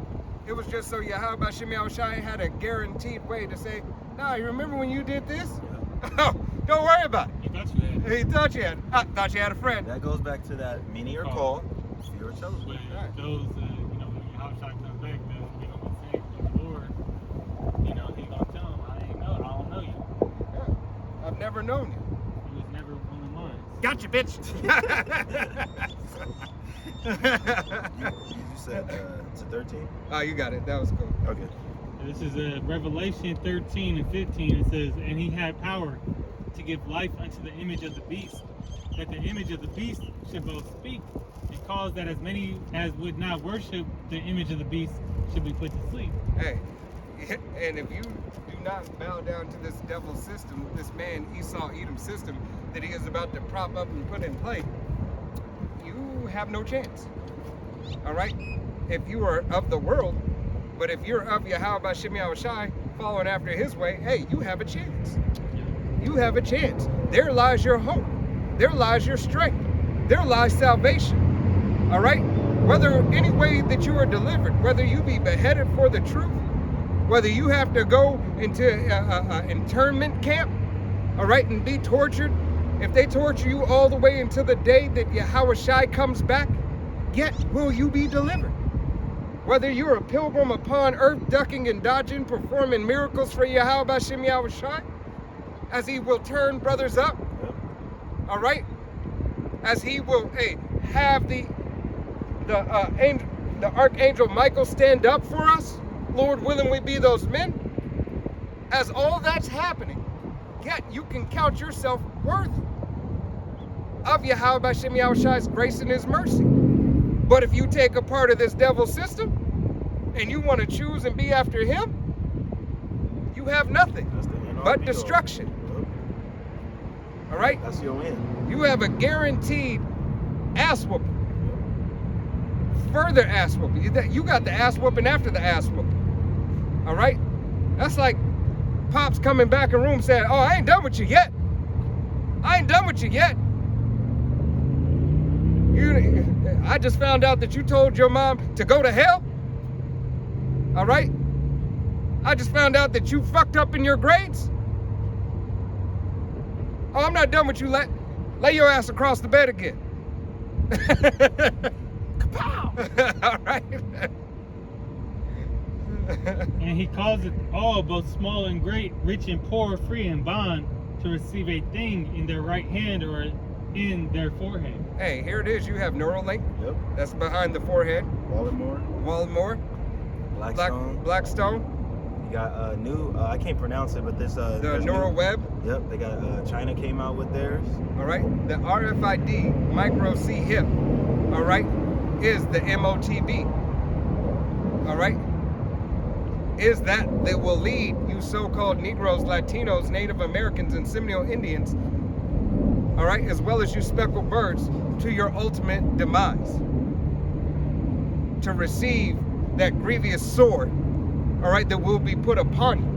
It was just so Yahweh Shimei Awashai had a guaranteed way to say, nah, you remember when you did this? Oh, don't worry about it. You thought you had. He thought you had. I thought you had a friend. That goes back to that many are called, few are chosen. But Right. those, when Yahushua comes back, those be gonna be saved from the Lord. He gonna tell them, I don't know you. Yeah. I've never known you. You was never one of mine. Gotcha, bitch. You said to 13? Oh, you got it. That was cool. Okay. This is Revelation 13 and 15. It says, and he had power to give life unto the image of the beast, that the image of the beast should both speak and cause that as many as would not worship the image of the beast should be put to sleep. Hey, and if you do not bow down to this devil system, this man Esau Edom system that he is about to prop up and put in play, you have no chance. All right? If you are of the world, but if you're of Yahweh Shimei Awashai, following after his way, hey, you have a chance. You have a chance. There lies your hope. There lies your strength. There lies salvation. All right? Whether any way that you are delivered, whether you be beheaded for the truth, whether you have to go into internment camp, all right, and be tortured, if they torture you all the way until the day that Yahweh Shai comes back, yet will you be delivered. Whether you're a pilgrim upon earth, ducking and dodging, performing miracles for Yahweh Shimei Awashai, as he will turn brothers up, all right, as he will have the archangel Michael stand up for us, Lord willing we be those men. As all that's happening, yet you can count yourself worthy of Yahweh Shimei Awashai's grace and his mercy. But if you take a part of this devil system and you want to choose and be after him, you have nothing That's the NRBO. but destruction. Yep. All right? That's your end. You have a guaranteed ass whooping. Further ass whooping. You got the ass whooping after the ass whooping. All right? That's like Pops coming back in room saying, oh, I ain't done with you yet. I ain't done with you yet. I just found out that you told your mom to go to hell. All right? I just found out that you fucked up in your grades. Oh, I'm not done with you. Lay your ass across the bed again. Kapow! All right. And he calls it all, both small and great, rich and poor, free and bond, to receive a thing in their right hand or in their forehead. Hey, here it is. You have Neuralink. Yep. That's behind the forehead. Wallenmore. Blackstone. Blackstone. You got new. I can't pronounce it, but this. The there's neural new- web. Yep. They got China came out with theirs. All right. The RFID micro C hip. All right. Is the MOTB. All right. Is that will lead you so-called Negroes, Latinos, Native Americans, and Seminole Indians, all right, as well as you speckled birds, to your ultimate demise. To receive that grievous sword, all right, that will be put upon you.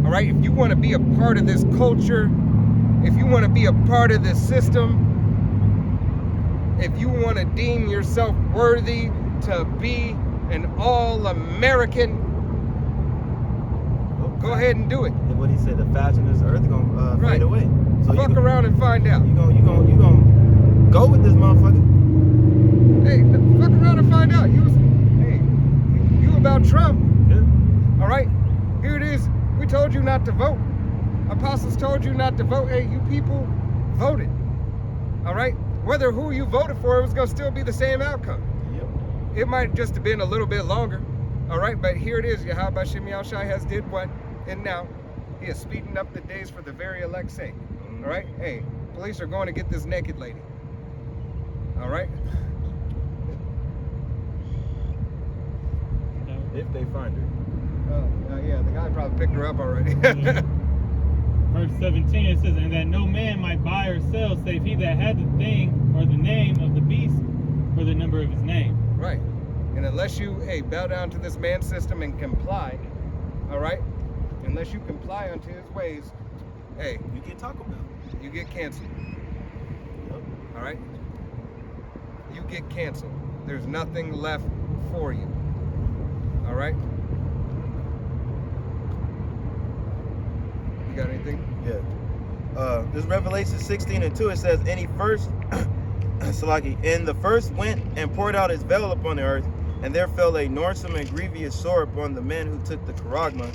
All right, if you want to be a part of this culture, if you want to be a part of this system, if you want to deem yourself worthy to be an all-American, go ahead and do it. And what he said, the fashion of this earth gonna Right. fade away. So Fuck around and find out. You gonna go with this motherfucker? Hey, fuck around and find out. You about Trump. Yeah. All right, here it is. We told you not to vote. Apostles told you not to vote. Hey, you people voted. All right, whether who you voted for, it was gonna still be the same outcome. Yep. It might just have been a little bit longer. All right, but here it is. Yahweh Shem Yahushai has did what? And now he is speeding up the days for the very elect's sake. All right, hey, police are going to get this naked lady. All right. If they find her. Yeah, the guy probably picked her up already. Yeah. Verse 17, it says, and that no man might buy or sell save he that had the thing or the name of the beast or the number of his name. Right. And unless you, bow down to this man system and comply, all right? Unless you comply unto his ways, hey, You get Taco Bell. you get canceled. Yep. All right? You get canceled. There's nothing left for you. All right? You got anything? Yeah. This Revelation 16:2, it says, and he first, Salaki, and the first went and poured out his veil upon the earth, and there fell a noisome and grievous sore upon the men who took the charagma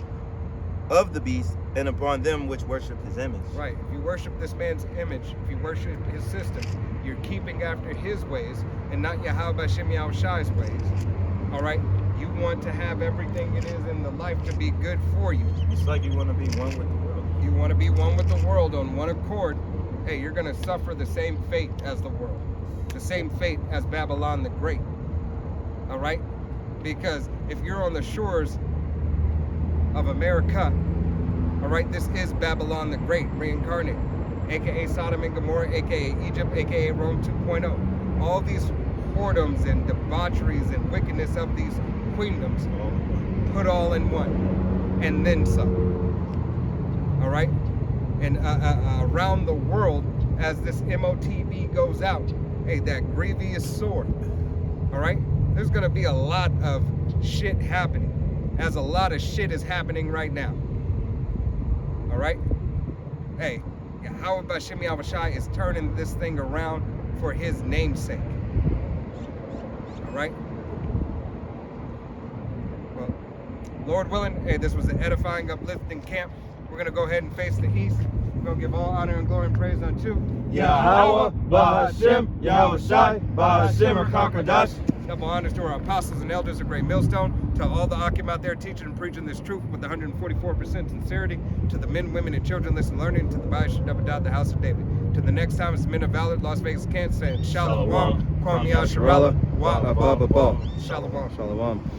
of the beast, and upon them which worship his image. Right. If you worship this man's image, if you worship his system, you're keeping after his ways and not Yahweh Shem Yahushai's ways. All right? You want to have everything it is in the life to be good for you. It's like you want to be one with the world. You want to be one with the world on one accord. Hey, you're going to suffer the same fate as the world. The same fate as Babylon the Great. All right? Because if you're on the shores of America, all right, this is Babylon the Great reincarnated, aka Sodom and Gomorrah, aka Egypt, aka Rome 2.0. All these whoredoms and debaucheries and wickedness of these queendoms, put all in one, and then some. All right, and around the world, as this MOTB goes out, hey, that grievous sword. All right, there's gonna be a lot of shit happening, as a lot of shit is happening right now. All right, hey, Yahweh Bashem Yahushai is turning this thing around for his namesake. All right. Well, Lord willing, hey, this was an edifying, uplifting camp. We're gonna go ahead and face the east. We're gonna give all honor and glory and praise unto Yahweh, Bahashem, Yahushai, Bahashem, Rakakadash. Double honors to our apostles and elders of Great Millstone, to all the Akim out there teaching and preaching this truth with 144% sincerity, to the men, women, and children listening and learning, to the Baal Shabbat, the house of David. To the next time, it's Men of Valor, Las Vegas, Kansas, saying Shalom, Kwam Yasharala, Wa Abba Shalom. Shalom.